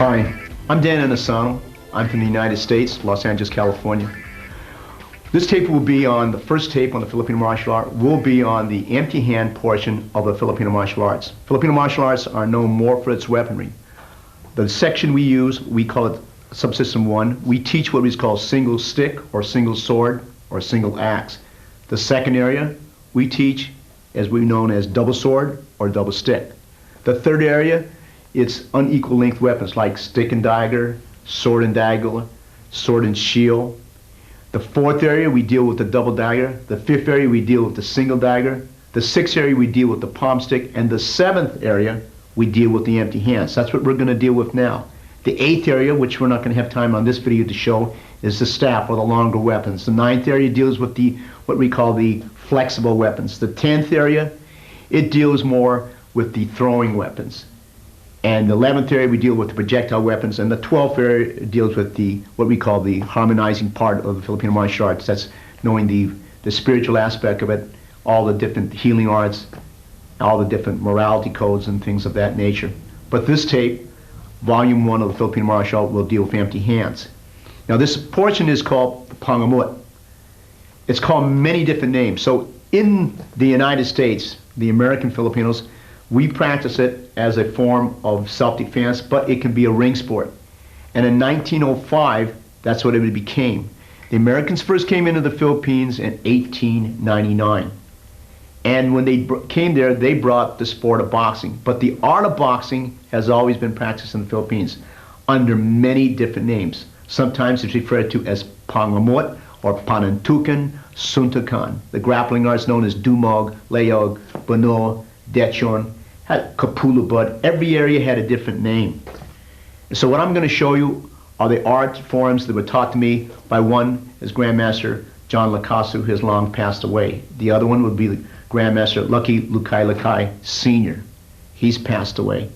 Hi, I'm Dan Inosanto. I'm from the United States, Los Angeles, California. This tape will be on, the first tape on the Filipino martial art will be on the empty hand portion of the Filipino martial arts. Filipino martial arts are known more for its weaponry. The section we use, we call it Subsystem 1. We teach what is called single stick or single sword or single axe. The second area we teach as we known as double sword or double stick. The third area, it's unequal length weapons like stick and dagger, sword and dagger, sword and shield. The fourth area we deal with the double dagger. The fifth area we deal with the single dagger. The sixth area we deal with the palm stick. And the seventh area we deal with the empty hands. That's what we're going to deal with now. The eighth area, which we're not going to have time on this video to show, is the staff or the longer weapons. The ninth area deals with the what we call the flexible weapons. The 10th area, it deals more with the throwing weapons. And the 11th area we deal with the projectile weapons, and the 12th area deals with the what we call the harmonizing part of the Filipino martial arts. That's knowing the spiritual aspect of it, all the different healing arts, all the different morality codes and things of that nature. But this tape, Volume 1 of the Filipino martial art, will deal with empty hands. Now this portion is called Pangamut. It's called many different names. So in the United States, the American Filipinos, we practice it as a form of self-defense, but it can be a ring sport. And in 1905, that's what it became. The Americans first came into the Philippines in 1899. And when they came there, they brought the sport of boxing. But the art of boxing has always been practiced in the Philippines under many different names. Sometimes it's referred to as Pangamut or Panantukan, Suntukan. The grappling arts known as Dumog, Layog, Bano, Dechon, Kapulubud. Every area had a different name. So what I'm going to show you are the art forms that were taught to me by one is Grandmaster John Lacasu, who has long passed away. The other one would be the Grandmaster Lucky Lukai Lakai Sr. He's passed away.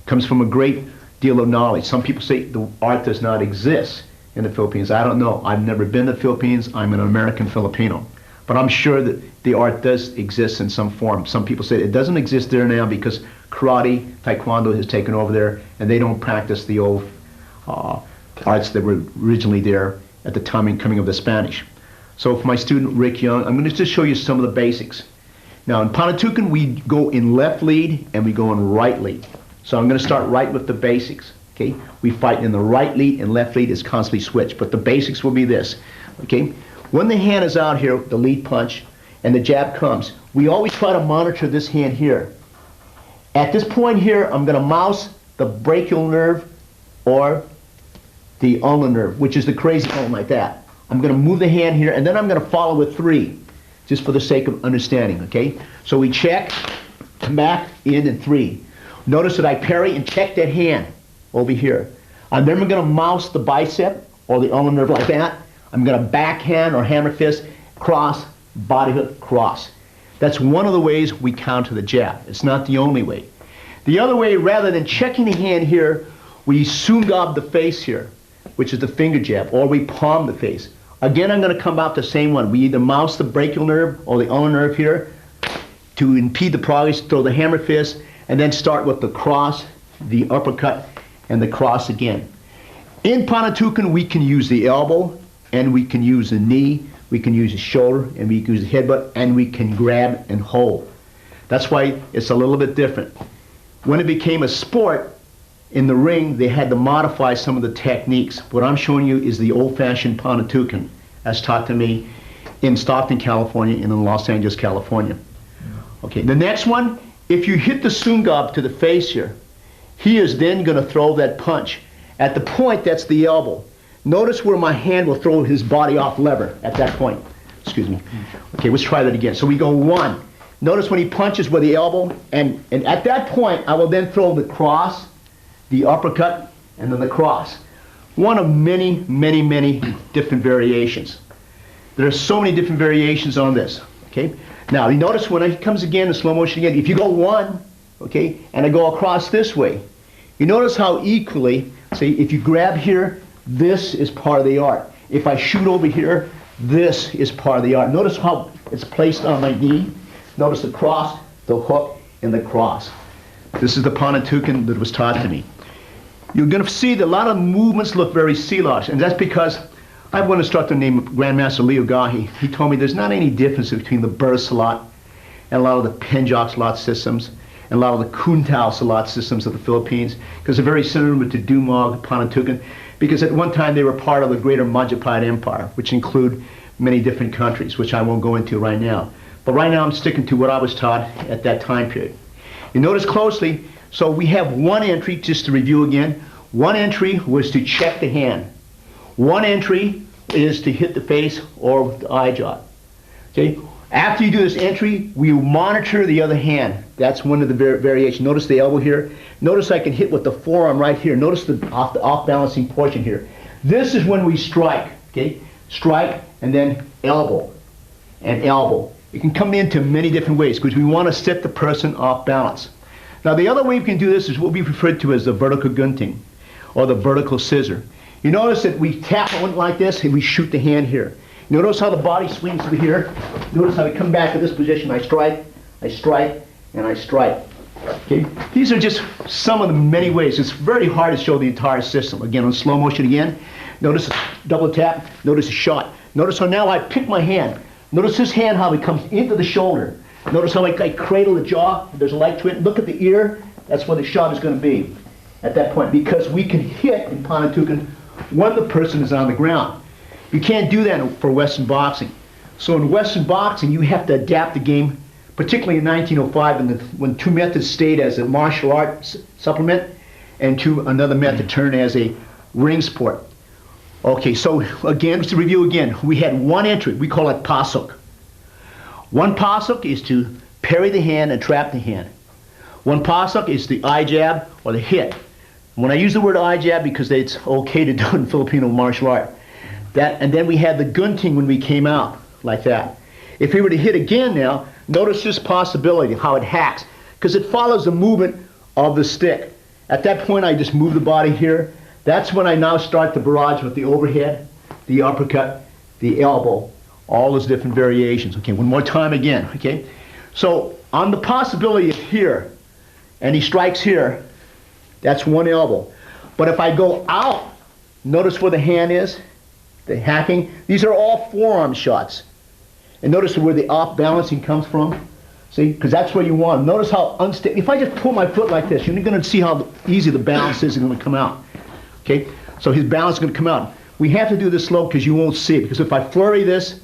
Comes from a great deal of knowledge. Some people say the art does not exist in the Philippines. I don't know. I've never been to the Philippines. I'm an American Filipino. But I'm sure that the art does exist in some form. Some people say it doesn't exist there now because karate, taekwondo has taken over there, and they don't practice the old arts that were originally there at the time and coming of the Spanish. So for my student Rick Young, I'm going to just show you some of the basics. Now in Panantukan, we go in left lead and we go in right lead. So I'm going to start right with the basics. Okay, we fight in the right lead and left lead is constantly switched, but the basics will be this. Okay. When the hand is out here, the lead punch, and the jab comes, we always try to monitor this hand here. At this point here, I'm going to mouse the brachial nerve or the ulnar nerve, which is the crazy one like that. I'm going to move the hand here, and then I'm going to follow with 3, just for the sake of understanding, okay? So we check, come back, in 3. Notice that I parry and check that hand over here. And then we're going to mouse the bicep or the ulnar nerve like that. I'm going to backhand or hammer fist, cross, body hook, cross. That's one of the ways we counter the jab. It's not the only way. The other way, rather than checking the hand here, we sungab the face here, which is the finger jab, or we palm the face. Again, I'm going to come out the same one. We either mouse the brachial nerve or the ulnar nerve here to impede the progress, throw the hammer fist, and then start with the cross, the uppercut, and the cross again. In Panantukan, we can use the elbow, and we can use the knee, we can use the shoulder, and we can use the headbutt, and we can grab and hold. That's why it's a little bit different. When it became a sport, in the ring, they had to modify some of the techniques. What I'm showing you is the old-fashioned Panantukan, as taught to me in Stockton, California, and in Los Angeles, California. Okay, the next one If you hit the sungab to the face here, he is then going to throw that punch. At the point, that's the elbow. Notice where my hand will throw his body off lever at that point. Excuse me. Okay, let's try that again. So we go 1. Notice when he punches with the elbow, and at that point, I will then throw the cross, the uppercut, and then the cross. One of many, many, many different variations. There are so many different variations on this, okay? Now, you notice when it comes again in slow motion again, if you go 1, okay, and I go across this way, you notice how equally, say, if you grab here, this is part of the art. If I shoot over here, this is part of the art. Notice how it's placed on my knee. Notice the cross, the hook, and the cross. This is the Panantukan that was taught to me. You're going to see that a lot of movements look very silash, and that's because I have one instructor named Grandmaster Leo Gahi. He told me there's not any difference between the Burr Salat and a lot of the Penjok Salat systems and a lot of the Kuntao Salat systems of the Philippines, because they're very similar to Dumog, Panantukan, because at one time they were part of the greater Majapahit Empire, which include many different countries, which I won't go into right now. But right now I'm sticking to what I was taught at that time period. You notice closely, so we have 1 entry, just to review again. 1 entry was to check the hand. 1 entry is to hit the face or the eye jab. Okay? After you do this entry, we monitor the other hand. That's one of the variations. Notice the elbow here. Notice I can hit with the forearm right here. Notice the off-balancing portion here. This is when we strike. Okay? Strike and then elbow and elbow. It can come into many different ways because we want to set the person off balance. Now the other way we can do this is what we refer to as the vertical gunting or the vertical scissor. You notice that we tap one like this and we shoot the hand here. You notice how the body swings to here. Notice how we come back to this position. I strike, and I strike. Okay? These are just some of the many ways. It's very hard to show the entire system. Again, on slow motion again. Notice a double tap. Notice a shot. Notice how now I pick my hand. Notice his hand, how it comes into the shoulder. Notice how I cradle the jaw. There's a leg to it. Look at the ear. That's where the shot is going to be at that point, because we can hit in Panantukan when the person is on the ground. You can't do that for Western boxing. So in Western boxing, you have to adapt the game, particularly in 1905 when 2 methods stayed as a martial art supplement and another method turned as a ring sport. Okay, so again, to review again, we had 1 entry. We call it pasok. 1 pasok is to parry the hand and trap the hand. 1 pasok is the eye jab or the hit. When I use the word eye jab, because it's okay to do it in Filipino martial art. And then we had the gunting when we came out, like that. If we were to hit again now, notice this possibility of how it hacks, because it follows the movement of the stick. At that point, I just move the body here. That's when I now start the barrage with the overhead, the uppercut, the elbow, all those different variations. Okay, one more time again, okay? So on the possibility of here, and he strikes here, that's 1 elbow. But if I go out, notice where the hand is, the hacking. These are all forearm shots. And notice where the off balancing comes from. See, because that's where you want them. Notice how unstable. If I just pull my foot like this, you're going to see how easy the balance is going to come out. Okay, so his balance is going to come out. We have to do this slow because you won't see it. Because if I flurry this,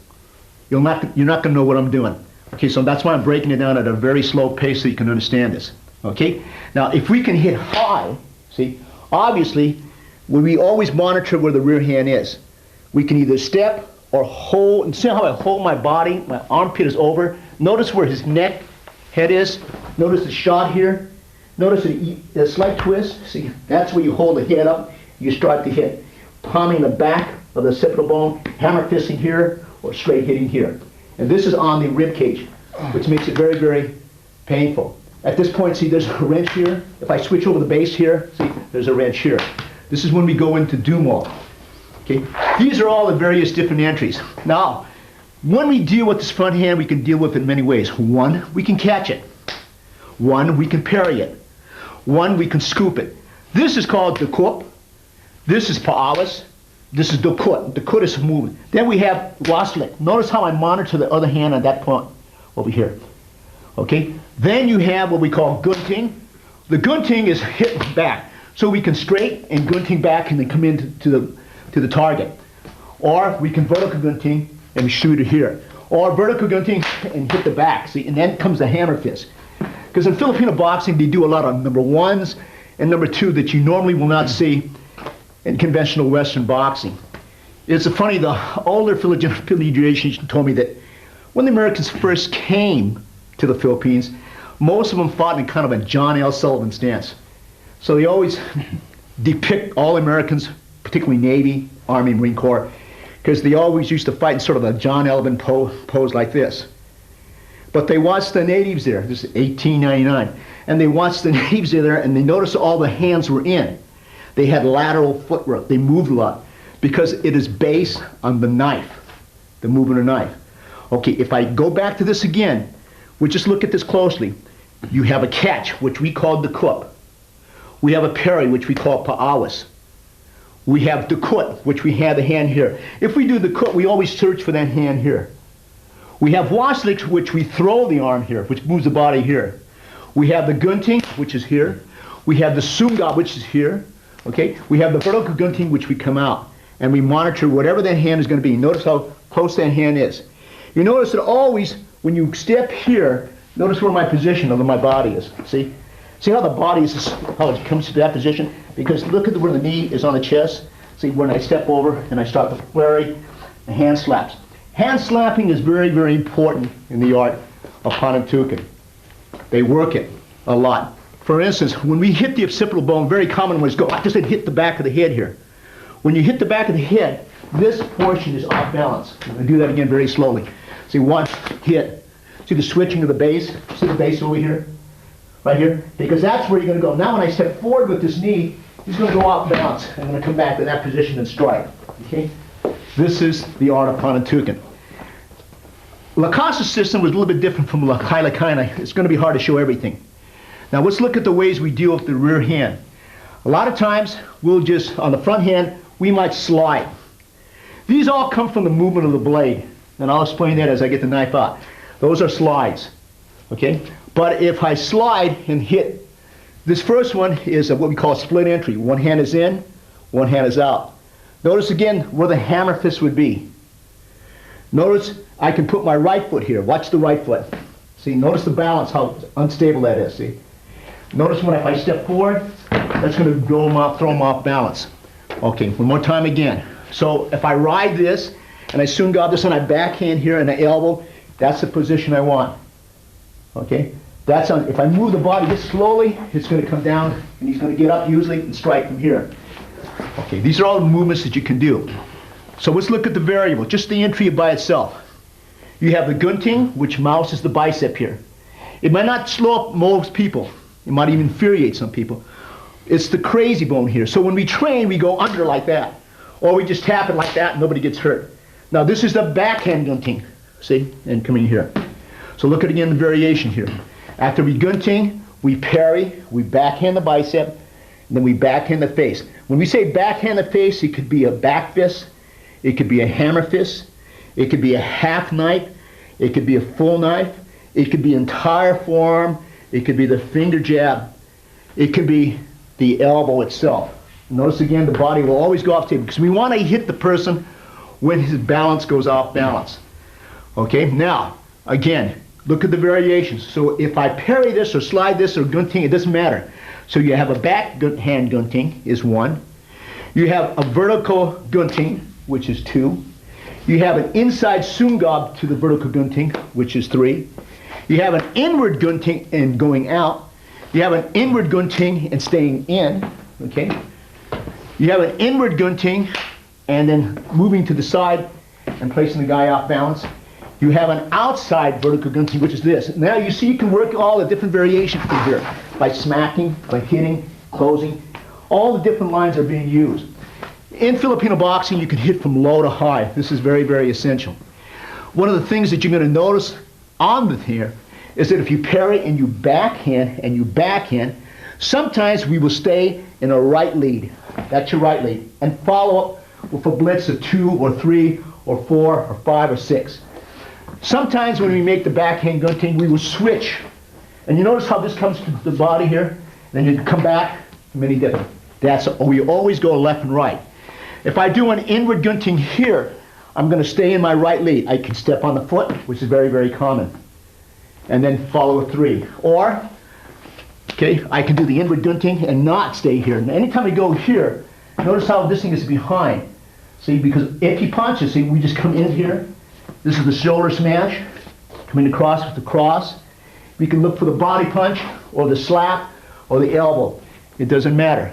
you're not going to know what I'm doing. Okay, so that's why I'm breaking it down at a very slow pace so you can understand this. Okay, now if we can hit high, see, obviously, we always monitor where the rear hand is. We can either step or hold, and see how I hold my body, my armpit is over. Notice where his neck, head is. Notice the shot here. Notice the slight twist. See, that's where you hold the head up. You start to hit. Palming the back of the occipital bone, hammer fisting here, or straight hitting here. And this is on the rib cage, which makes it very, very painful. At this point, see, there's a wrench here. If I switch over the base here, see, there's a wrench here. This is when we go into Dumo. Okay, these are all the various different entries. Now, when we deal with this front hand, we can deal with it in many ways. 1, we can catch it. 1, we can parry it. 1, we can scoop it. This is called Dakut. This is Paawas. This is Dakut. Dakut is movement. Then we have Waslik. Notice how I monitor the other hand at that point over here. Okay, then you have what we call Gunting. The Gunting is hit back. So we can straight and Gunting back and then come into to the target. Or we can vertical gunting and we shoot it here. Or vertical gunting and hit the back. See, and then comes the hammer fist. Because in Filipino boxing, they do a lot of number ones and number two that you normally will not see in conventional Western boxing. It's funny, the older Filipino generation told me that when the Americans first came to the Philippines, most of them fought in kind of a John L. Sullivan stance. So they always depict all Americans, particularly Navy, Army, Marine Corps, because they always used to fight in sort of a John Sullivan pose like this. But they watched the natives there, this is 1899, and they watched the natives there and they noticed all the hands were in. They had lateral footwork, they moved a lot, because it is based on the knife, the movement of knife. Okay, if I go back to this again, we just look at this closely. You have a catch, which we called the kup. We have a parry, which we call paawas. We have the kut, which we have the hand here. If we do the kut, we always search for that hand here. We have waslik, which we throw the arm here, which moves the body here. We have the gunting, which is here. We have the sungab, which is here. Okay, we have the vertical gunting, which we come out, and we monitor whatever that hand is going to be. Notice how close that hand is. You notice that always, when you step here, notice where my position of my body is. See? See how the body is, how it comes to that position? Because look at where the knee is on the chest. See, when I step over and I start to flurry, the hand slaps. Hand slapping is very, very important in the art of Panantukan. They work it a lot. For instance, when we hit the occipital bone, very common was go, I just said hit the back of the head here. When you hit the back of the head, this portion is off balance. I'm going to do that again very slowly. See, one hit. See the switching of the base? See the base over here? Right here? Because that's where you're going to go. Now when I step forward with this knee, he's going to go off balance. I'm going to come back to that position and strike. Okay? This is the art of Panantukan. Lacasa's system was a little bit different from Kailakaina. It's going to be hard to show everything. Now let's look at the ways we deal with the rear hand. A lot of times we'll just, on the front hand, we might slide. These all come from the movement of the blade. And I'll explain that as I get the knife out. Those are slides. Okay? But if I slide and hit, this first one is what we call split entry. One hand is in, one hand is out. Notice again where the hammer fist would be. Notice I can put my right foot here. Watch the right foot. See, notice the balance, how unstable that is. See? Notice when if I step forward, that's going to throw them off balance. Okay, one more time again. So if I ride this, and I soon got this on my backhand here and the elbow, that's the position I want. Okay? That's on, if I move the body just slowly, it's going to come down, and he's going to get up usually and strike from here. Okay, these are all the movements that you can do. So let's look at the variable, just the entry by itself. You have the gunting, which mouses the bicep here. It might not slow up most people. It might even infuriate some people. It's the crazy bone here. So when we train, we go under like that. Or we just tap it like that and nobody gets hurt. Now this is the backhand gunting. See? And coming here. So look at again the variation here. After we gunting, we parry, we backhand the bicep, and then we backhand the face. When we say backhand the face, it could be a back fist, it could be a hammer fist, it could be a half knife, it could be a full knife, it could be entire forearm, it could be the finger jab, it could be the elbow itself. Notice again the body will always go off table because we want to hit the person when his balance goes off balance. Okay, now again, look at the variations. So if I parry this or slide this or gunting, it doesn't matter. So you have a back hand gunting is 1. You have a vertical gunting, which is 2. You have an inside sungab to the vertical gunting, which is 3. You have an inward gunting and going out. You have an inward gunting and staying in. Okay. You have an inward gunting and then moving to the side and placing the guy off balance. You have an outside vertical gunting, which is this. Now you see you can work all the different variations from here by smacking, by hitting, closing. All the different lines are being used. In Filipino boxing, you can hit from low to high. This is very, very essential. One of the things that you're going to notice on the here is that if you parry and you backhand, sometimes we will stay in a right lead. That's your right lead. And follow up with a blitz of 2 or 3 or 4 or 5 or 6. Sometimes when we make the backhand gunting, we will switch. And you notice how this comes to the body here? Then you come back, many different. We always go left and right. If I do an inward gunting here, I'm going to stay in my right lead. I can step on the foot, which is very, very common. And then follow a 3. Or Okay, I can do the inward dunting and not stay here. And anytime I go here, notice how this thing is behind. See, because if he punches, see, we just come in here. This is the shoulder smash. Coming across with the cross. We can look for the body punch, or the slap, or the elbow. It doesn't matter.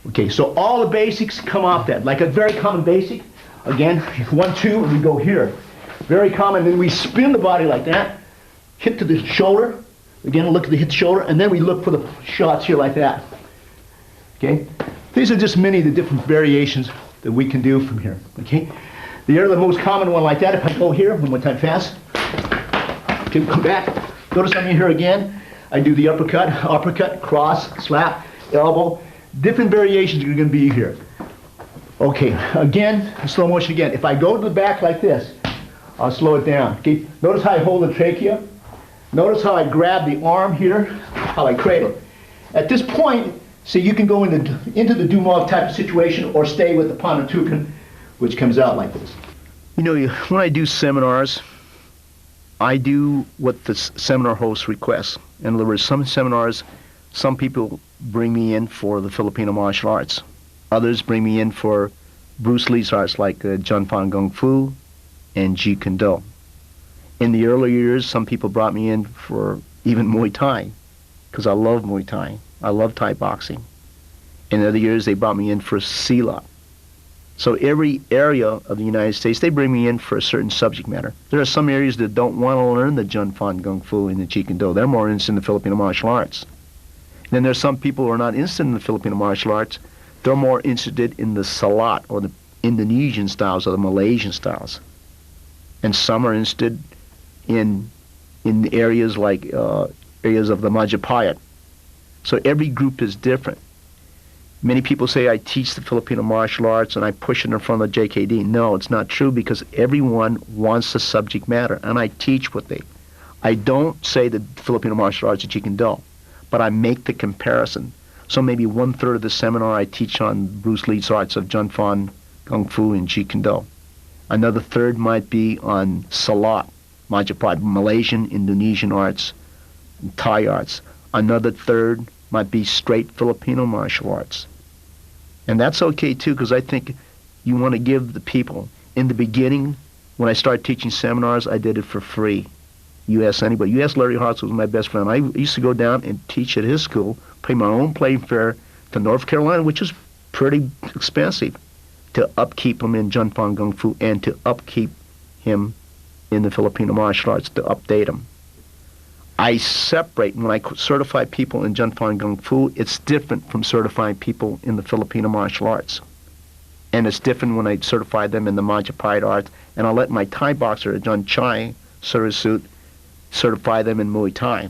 Okay, so all the basics come off that. Like a very common basic. Again, 1, 2, and we go here. Very common. Then we spin the body like that. Hit to the shoulder. Again, look at the hit shoulder, and then we look for the shots here like that. Okay? These are just many of the different variations that we can do from here. Okay? The other most common one like that, if I go here, one more time fast. Okay, come back. Notice I'm in here again. I do the uppercut, cross, slap, elbow. Different variations are going to be here. Okay, again, slow motion again. If I go to the back like this, I'll slow it down. Okay? Notice how I hold the trachea. Notice how I grab the arm here, how I cradle. At this point, see, you can go into the Dumov type of situation or stay with the Panantukan, which comes out like this. You know, when I do seminars, I do what the seminar host requests. In other words, some seminars, some people bring me in for the Filipino martial arts. Others bring me in for Bruce Lee's arts, like Jun Fan Kung Fu and Jeet Kune Do. In the early years, some people brought me in for even Muay Thai, because I love Muay Thai. I love Thai boxing. In other years, they brought me in for Silat. So every area of the United States, they bring me in for a certain subject matter. There are some areas that don't want to learn the Jun Fan Kung Fu and the Jeet Kune Do. They're more interested in the Filipino martial arts. Then there's some people who are not interested in the Filipino martial arts. They're more interested in the Silat, or the Indonesian styles, or the Malaysian styles. And some are interested in areas like areas of the Majapahit. So every group is different. Many people say I teach the Filipino martial arts and I push it in front of the JKD. No, it's not true, because everyone wants the subject matter, and I teach what they. I don't say that Filipino martial arts are Jeet Kune Do, but I make the comparison. So maybe 1/3 of the seminar I teach on Bruce Lee's arts of Jun Fan Kung Fu and Jeet Kune Do. Another third might be on Silat, Majapahit, Malaysian, Indonesian arts, and Thai arts. Another third might be straight Filipino martial arts. And that's okay too, because I think you want to give the people. In the beginning, when I started teaching seminars, I did it for free. You ask anybody. You ask Larry Hartz, who was my best friend. I used to go down and teach at his school, pay my own plane fare to North Carolina, which is pretty expensive, to upkeep him in Jun Fan Kung Fu and to upkeep him in the Filipino martial arts, to update him. I separate, when I certify people in Jun Fan Kung Fu, it's different from certifying people in the Filipino martial arts. And it's different when I certify them in the Majapahit arts, and I'll let my Thai boxer, John Chai Surasut, certify them in Muay Thai.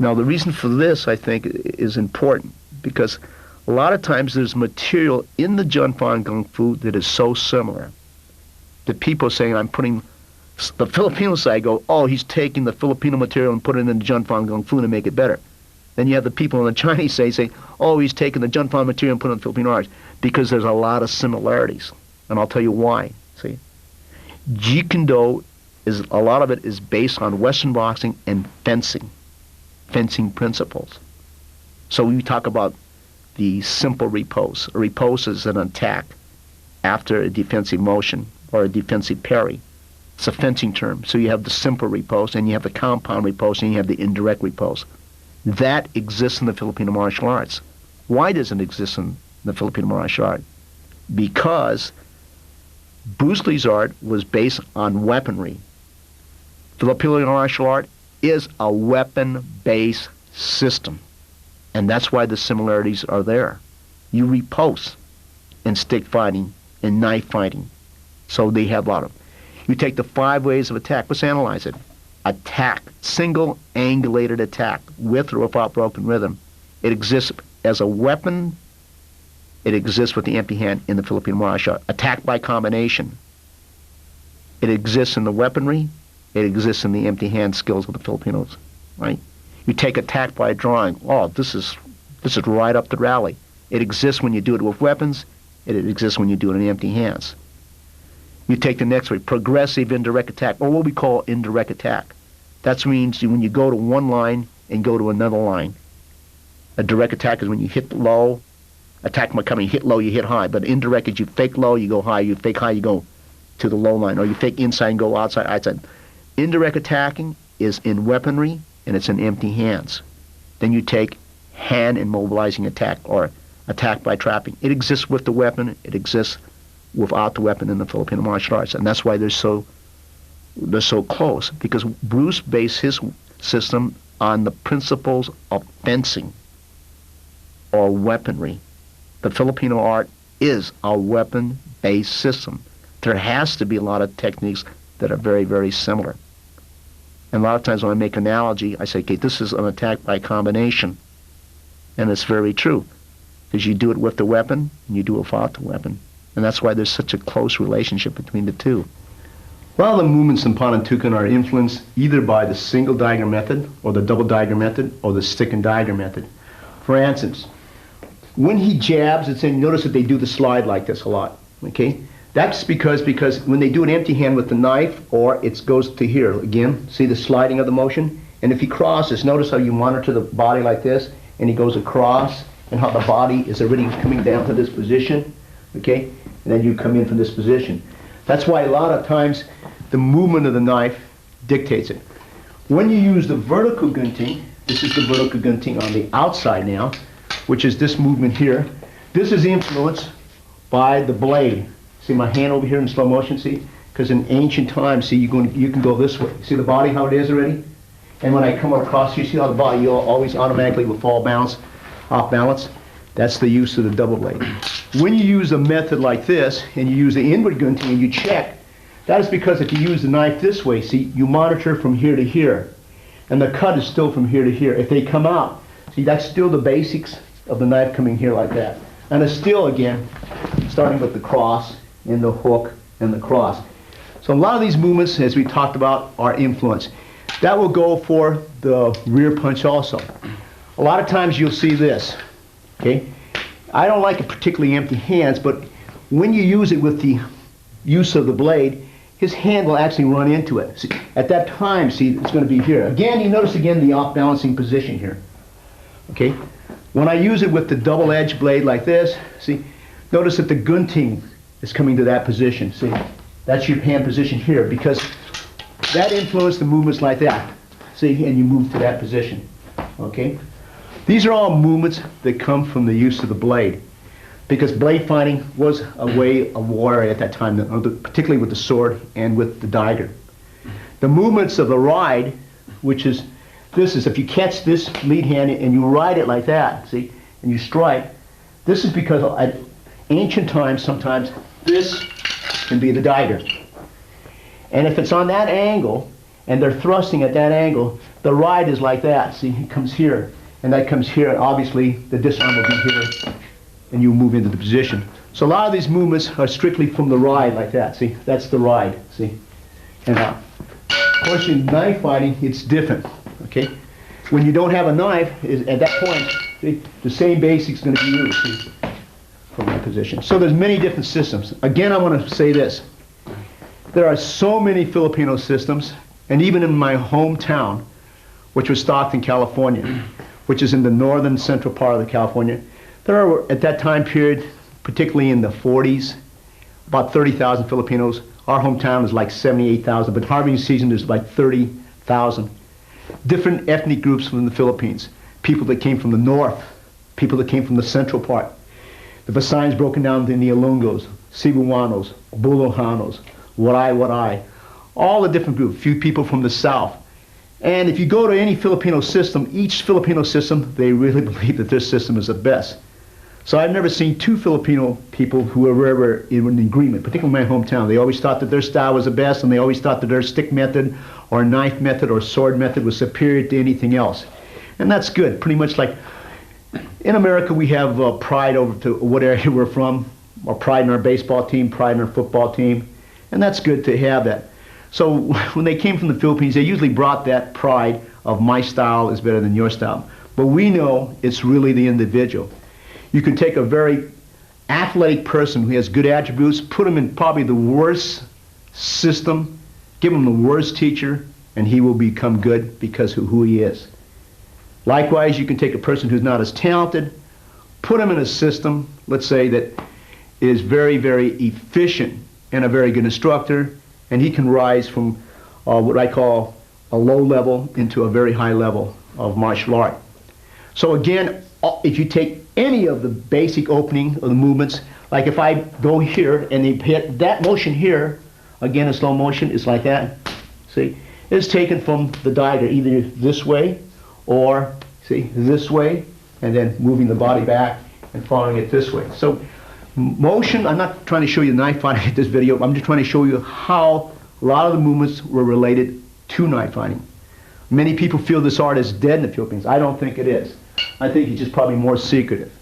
Now, the reason for this, I think, is important, because a lot of times there's material in the Jun Fan Kung Fu that is so similar that people are saying, I'm putting the Filipino side go, oh, he's taking the Filipino material and putting it in the Jun Fan Kung Fu to make it better. Then you have the people on the Chinese side saying, oh, he's taking the Jun Fan material and putting it in the Filipino arts, because there's a lot of similarities. And I'll tell you why. See, Jeet Kune Do, a lot of it is based on Western boxing and fencing principles. So we talk about the simple repose. A repose is an attack after a defensive motion or a defensive parry. It's a fencing term. So you have the simple repose, and you have the compound repose, and you have the indirect repose. That exists in the Filipino martial arts. Why does it exist in the Filipino martial art? Because Bruce Lee's art was based on weaponry. Filipino martial art is a weapon-based system. And that's why the similarities are there. You repose in stick fighting and knife fighting. So they have a lot of them. You take the 5 ways of attack. Let's analyze it. Attack, single angulated attack, with or without broken rhythm. It exists as a weapon. It exists with the empty hand in the Filipino martial art. Attack by combination. It exists in the weaponry. It exists in the empty hand skills of the Filipinos, right? You take attack by drawing. Oh, this is right up the rally. It exists when you do it with weapons. It exists when you do it in empty hands. You take the next way, progressive indirect attack, or what we call indirect attack. That means when you go to one line, and go to another line. A direct attack is when you hit low, attack might come and you hit low, you hit high. But indirect is you fake low, you go high, you fake high, you go to the low line, or you fake inside and go outside. Indirect attacking is in weaponry, and it's in empty hands. Then you take hand immobilizing attack, or attack by trapping. It exists with the weapon, it exists without the weapon in the Filipino martial arts, and that's why they're so close, because Bruce based his system on the principles of fencing or weaponry. The Filipino art is a weapon-based system. There has to be a lot of techniques that are very, very similar. And a lot of times when I make an analogy, I say, okay, this is an attack by combination. And it's very true, because you do it with the weapon, and you do it without the weapon. And that's why there's such a close relationship between the two. Well, the movements in Panantukan are influenced either by the single dagger method, or the double dagger method, or the stick and dagger method. For instance, when he jabs, notice that they do the slide like this a lot, okay? That's because when they do an empty hand with the knife, or it goes to here, again, see the sliding of the motion? And if he crosses, notice how you monitor the body like this, and he goes across, and how the body is already coming down to this position, okay? And then you come in from this position. That's why a lot of times the movement of the knife dictates it. When you use the vertical gunting, this is the vertical gunting on the outside now, which is this movement here. This is influenced by the blade. See my hand over here in slow motion, see? Because in ancient times, see, you can go this way. See the body, how it is already? And when I come across, you see how the body, you always automatically will fall off balance? That's the use of the double blade. When you use a method like this, and you use the inward gunting and you check, that is because if you use the knife this way, see, you monitor from here to here. And the cut is still from here to here. If they come out, see, that's still the basics of the knife coming here like that. And it's still, again, starting with the cross and the hook and the cross. So a lot of these movements, as we talked about, are influenced. That will go for the rear punch also. A lot of times you'll see this, okay? I don't like it particularly empty hands, but when you use it with the use of the blade, his hand will actually run into it. See, at that time, see, it's going to be here. Again, you notice again the off-balancing position here, okay? When I use it with the double-edged blade like this, see, notice that the gunting is coming to that position. See, that's your hand position here, because that influenced the movements like that. See, and you move to that position, okay? These are all movements that come from the use of the blade, because blade fighting was a way of warfare at that time, particularly with the sword and with the dagger. The movements of the ride, which is, this is, if you catch this lead hand and you ride it like that, see, and you strike, this is because at ancient times, sometimes this can be the dagger. And if it's on that angle, and they're thrusting at that angle, the ride is like that. See, it comes here, and that comes here, and obviously the disarm will be here, and you move into the position. So a lot of these movements are strictly from the ride like that. See, that's the ride, see? And of course in knife fighting, it's different, okay? When you don't have a knife, at that point, see, the same basics is going to be used, see, from that position. So there's many different systems. Again, I want to say this. There are so many Filipino systems, and even in my hometown, which was Stockton, California, which is in the northern central part of the California, there were, at that time period, particularly in the 40s, about 30,000 Filipinos. Our hometown is like 78,000, but harvesting season there's like 30,000. Different ethnic groups from the Philippines. People that came from the north, people that came from the central part. The Visayans broken down into the Ilonggos, Cebuanos, Bulacanos, Waray, all the different groups, few people from the south. And if you go to any Filipino system, each Filipino system, they really believe that their system is the best. So I've never seen two Filipino people who were ever in agreement, particularly in my hometown. They always thought that their style was the best, and they always thought that their stick method or knife method or sword method was superior to anything else. And that's good. Pretty much like in America, we have pride over to what area we're from, or pride in our baseball team, pride in our football team, and that's good to have that. So when they came from the Philippines, they usually brought that pride of my style is better than your style. But we know it's really the individual. You can take a very athletic person who has good attributes, put him in probably the worst system, give him the worst teacher, and he will become good because of who he is. Likewise, you can take a person who's not as talented, put him in a system, let's say, that is very, very efficient and a very good instructor, and he can rise from what I call a low level into a very high level of martial art. So again, if you take any of the basic opening of the movements, like if I go here and they hit that motion here, again in slow motion, it's like that. See, it's taken from the diagram, either this way or, see, this way, and then moving the body back and following it this way. So motion, I'm not trying to show you knife fighting in this video, I'm just trying to show you how a lot of the movements were related to knife fighting. Many people feel this art is dead in the Philippines. I don't think it is. I think it's just probably more secretive.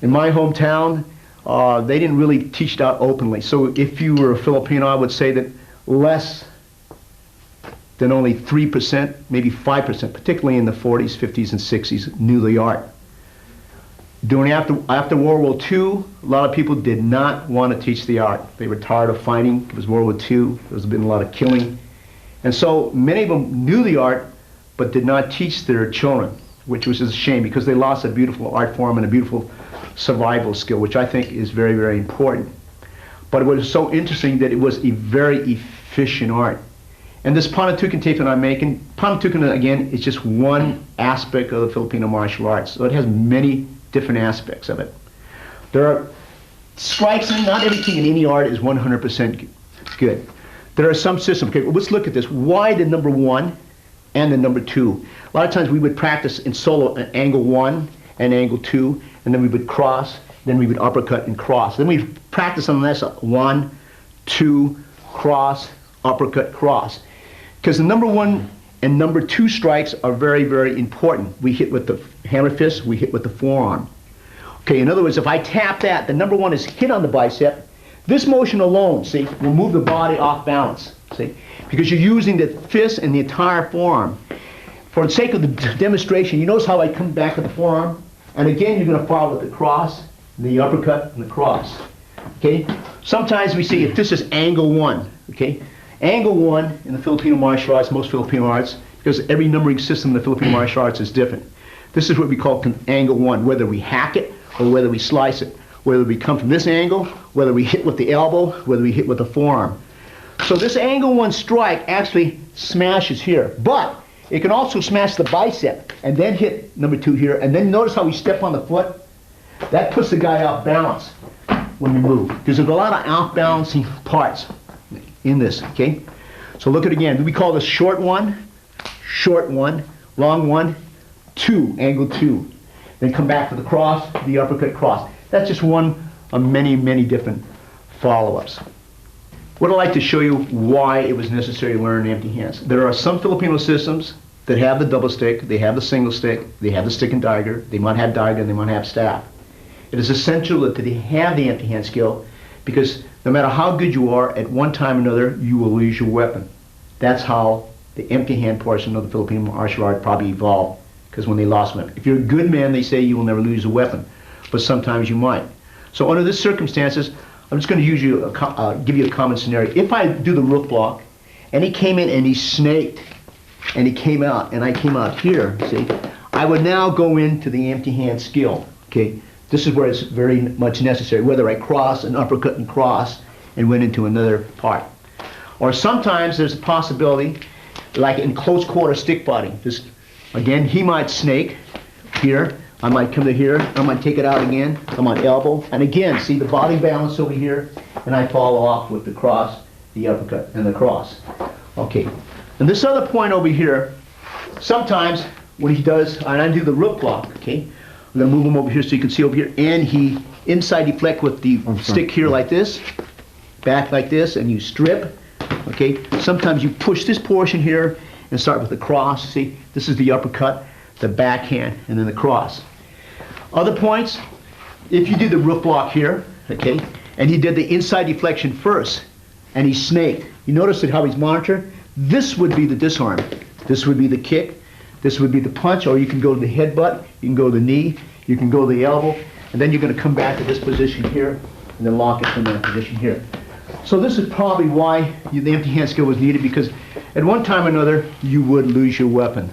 In my hometown, they didn't really teach it out openly. So if you were a Filipino, I would say that less than only 3%, maybe 5%, particularly in the 40s, 50s, and 60s, knew the art. After World War II, a lot of people did not want to teach the art. They were tired of fighting. It was World War II. There's been a lot of killing. And so many of them knew the art, but did not teach their children, which was a shame because they lost a beautiful art form and a beautiful survival skill, which I think is very, very important. But it was so interesting that it was a very efficient art. And this Panantukan tape that I'm making, Panantukan, again, is just one aspect of the Filipino martial arts. So it has many different aspects of it. There are strikes, and not everything in any art is 100% good. There are some systems. Okay, well, let's look at this. Why the number 1 and the number 2? A lot of times we would practice in solo angle 1 and angle 2, and then we would cross, then we would uppercut and cross. Then we practice on this 1, 2, cross, uppercut, cross. Because the number 1 and number 2 strikes are very, very important. We hit with the hammer fist, we hit with the forearm. Okay, in other words, if I tap that, the number 1 is hit on the bicep. This motion alone, see, will move the body off balance, see, because you're using the fist and the entire forearm. For the sake of the demonstration, you notice how I come back with the forearm? And again, you're going to follow with the cross, the uppercut, and the cross. Okay? Sometimes we see if this is angle 1, okay? Angle 1 in the Filipino martial arts, most Filipino arts, because every numbering system in the Filipino martial arts is different. This is what we call angle 1, whether we hack it or whether we slice it. Whether we come from this angle, whether we hit with the elbow, whether we hit with the forearm. So this angle 1 strike actually smashes here, but it can also smash the bicep and then hit number 2 here, and then notice how we step on the foot? That puts the guy off balance when we move. There's a lot of off-balancing parts in this, okay? So look at it again. We call this short 1, long 1, 2, angle 2. Then come back to the cross, the uppercut, cross. That's just one of many, many different follow-ups. What I'd like to show you why it was necessary to learn empty hands. There are some Filipino systems that have the double stick, they have the single stick, they have the stick and dagger, they might have dagger, and they might have staff. It is essential that they have the empty hand skill because no matter how good you are, at one time or another, you will lose your weapon. That's how the empty hand portion of the Filipino martial art probably evolved, because when they lost weapon. If you're a good man, they say you will never lose a weapon. But sometimes you might. So under this circumstances, I'm just going to give you a common scenario. If I do the rook block, and he came in and he snaked, and he came out, and I came out here, see, I would now go into the empty hand skill. Okay, this is where it's very much necessary, whether I cross and uppercut and cross and went into another part. Or sometimes there's a possibility, like in close quarter stick fighting. Just, again, he might snake here. I might come to here, I might take it out again, I'm on elbow, and again, see the body balance over here, and I follow off with the cross, the uppercut, and the cross. Okay, and this other point over here, sometimes when he does, and I do the rook block, okay, I'm going to move him over here so you can see over here, and he inside deflect with the stick here like this, back like this, and you strip, okay, sometimes you push this portion here, and start with the cross, see, this is the uppercut, the backhand, and then the cross. Other points, if you do the rook block here, okay, and he did the inside deflection first, and he snaked, you notice that how he's monitored? This would be the disarm. This would be the kick, this would be the punch, or you can go to the headbutt, you can go to the knee, you can go to the elbow, and then you're going to come back to this position here, and then lock it from that position here. So this is probably why the empty hand skill was needed, because at one time or another, you would lose your weapon.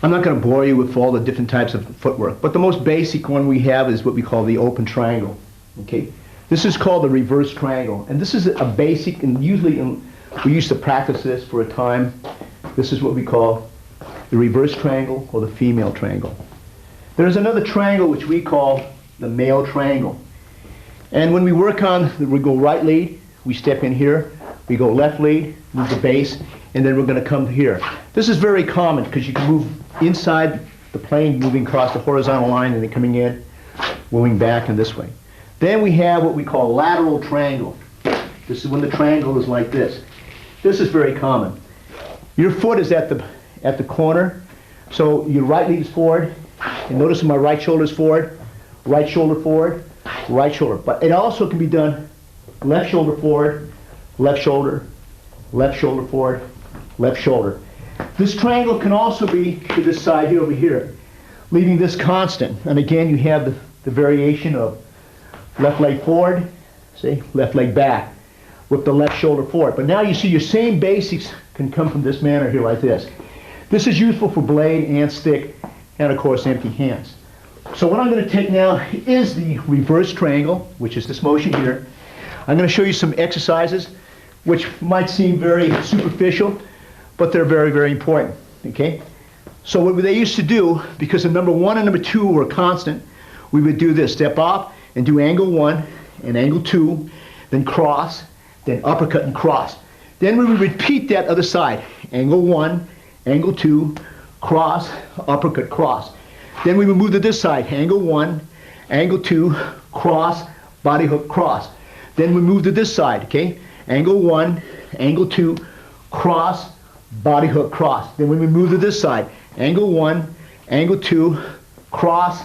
I'm not going to bore you with all the different types of footwork, but the most basic one we have is what we call the open triangle. Okay, this is called the reverse triangle, and this is a basic, and usually we used to practice this for a time. This is what we call the reverse triangle or the female triangle. There's another triangle which we call the male triangle. And when we work on, we go right lead, we step in here, we go left lead, move the base, and then we're going to come here. This is very common because you can move inside the plane, moving across the horizontal line, and then coming in, moving back and this way. Then we have what we call lateral triangle. This is when the triangle is like this. This is very common. Your foot is at the corner, so your right lead is forward, and notice my right shoulder is forward, right shoulder forward, right shoulder. But it also can be done left shoulder forward, left shoulder forward, left shoulder. This triangle can also be to this side here over here, leaving this constant. And again, you have the variation of left leg forward, see, left leg back, with the left shoulder forward. But now you see your same basics can come from this manner here like this. This is useful for blade and stick, and of course empty hands. So what I'm going to take now is the reverse triangle, which is this motion here. I'm going to show you some exercises which might seem very superficial, but they're very, very important. Okay? So what they used to do, because the number 1 and number 2 were constant, we would do this: step off and do angle 1 and angle 2, then cross, then uppercut and cross. Then we would repeat that other side: angle 1, angle 2, cross, uppercut, cross. Then we would move to this side: angle 1, angle 2, cross, body hook, cross. Then we move to this side, okay? Angle 1, angle 2, cross, body hook, cross. Then when we move to this side: angle 1, angle 2, cross,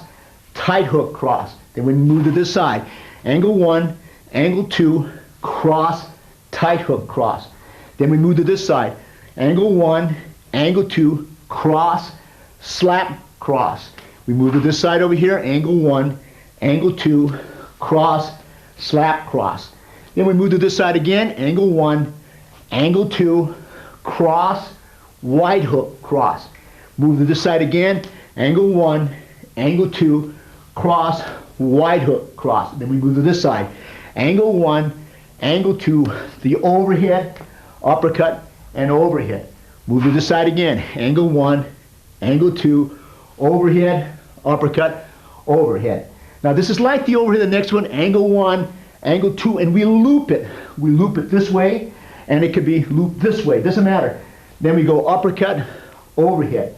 tight hook, cross. Then we move to this side: angle 1, angle 2, cross, tight hook, cross. Then we move to this side: angle 1, angle 2, cross, slap, cross. We move to this side over here: angle 1, angle 2, cross, slap, cross. Then we move to this side again: angle 1, angle 2, cross, wide hook, cross. Move to this side again: angle 1, angle 2, cross, wide hook, cross. Then we move to this side: angle 1, angle 2, the overhead, uppercut, and overhead. Move to this side again: angle 1, angle 2, overhead, uppercut, overhead. Now this is like the overhead, the next one: angle 1, angle 2, and we loop it. We loop it this way, and it could be looped this way, doesn't matter. Then we go uppercut, overhead.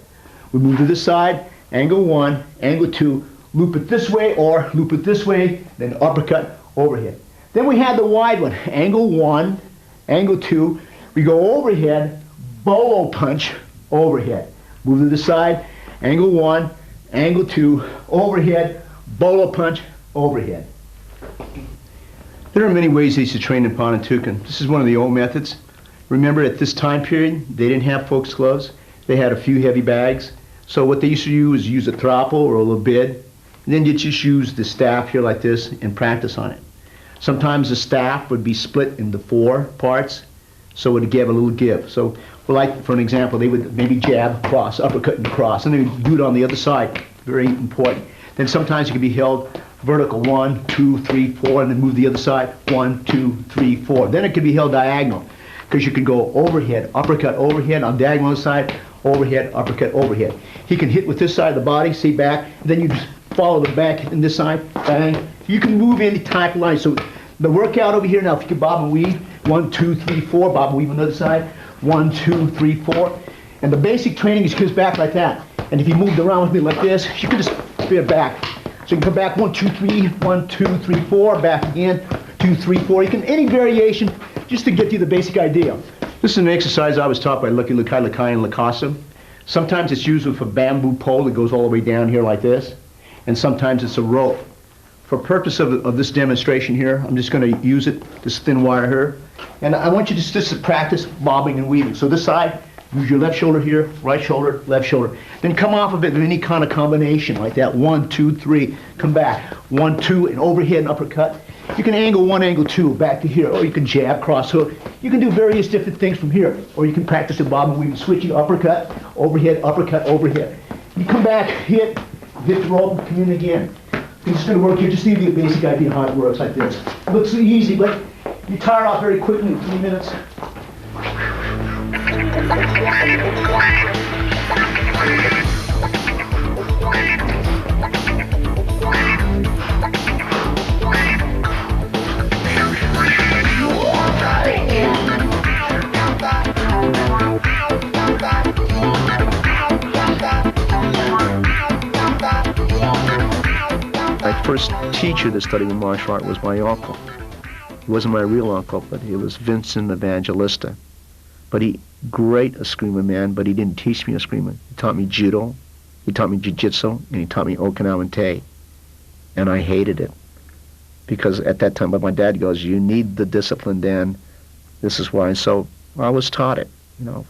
We move to this side: angle 1, angle 2, loop it this way or loop it this way, then uppercut, overhead. Then we have the wide one: angle 1, angle 2, we go overhead, bolo punch, overhead. Move to the side: angle 1, angle 2, overhead, bolo punch, overhead. There are many ways they used to train in Panantukan. This is one of the old methods. Remember, at this time period, they didn't have folks' gloves. They had a few heavy bags. So what they used to do is use a trapo or a little bid, and then you just use the staff here like this and practice on it. Sometimes the staff would be split into 4 parts, so it would give a little give. So, like for an example, they would maybe jab, cross, uppercut, and cross, and they would do it on the other side. Very important. Then sometimes it could be held vertical: 1, 2, 3, 4, and then move the other side: 1, 2, 3, 4. Then it could be held diagonal, because you can go overhead, uppercut, overhead, on diagonal side, overhead, uppercut, overhead. He can hit with this side of the body, see back, and then you just follow the back in this side, bang. You can move any type of line. So the workout over here now, if you can bob and weave: 1, 2, 3, 4, bob and weave on the other side: 1, 2, 3, 4. And the basic training is goes back like that. And if you moved around with me like this, you can just spin it back. So you can come back: 1, 2, 3, 1, 2, 3, 4, back again, 2, 3, 4. You can, any variation, just to get you the basic idea. This is an exercise I was taught by Lucky Lukai Lakai and Lakasa. Sometimes it's used with a bamboo pole that goes all the way down here like this, and sometimes it's a rope. For purpose of this demonstration here, I'm just going to use it, this thin wire here, and I want you just to practice bobbing and weaving. So this side, use your left shoulder here, right shoulder, left shoulder. Then come off of it in any kind of combination like that: 1, 2, 3, come back, 1, 2, and overhead and uppercut. You can angle 1, angle 2, back to here, or you can jab, cross hook. You can do various different things from here, or you can practice the bob and weave, switching uppercut, overhead, overhead. You come back, hit the rope, come in again. It's just going to work here. Just need to get a basic idea how it works like this. It looks easy, but you tire off very quickly in 3 minutes. My first teacher that studied martial art was my uncle. He wasn't my real uncle, but he was Vincent Evangelista. But great Eskrima man, but he didn't teach me Eskrima. He taught me judo, he taught me jiu-jitsu, and he taught me Okinawan Te. And I hated it. Because at that time, but my dad goes, you need the discipline, Dan. This is why. So I was taught it,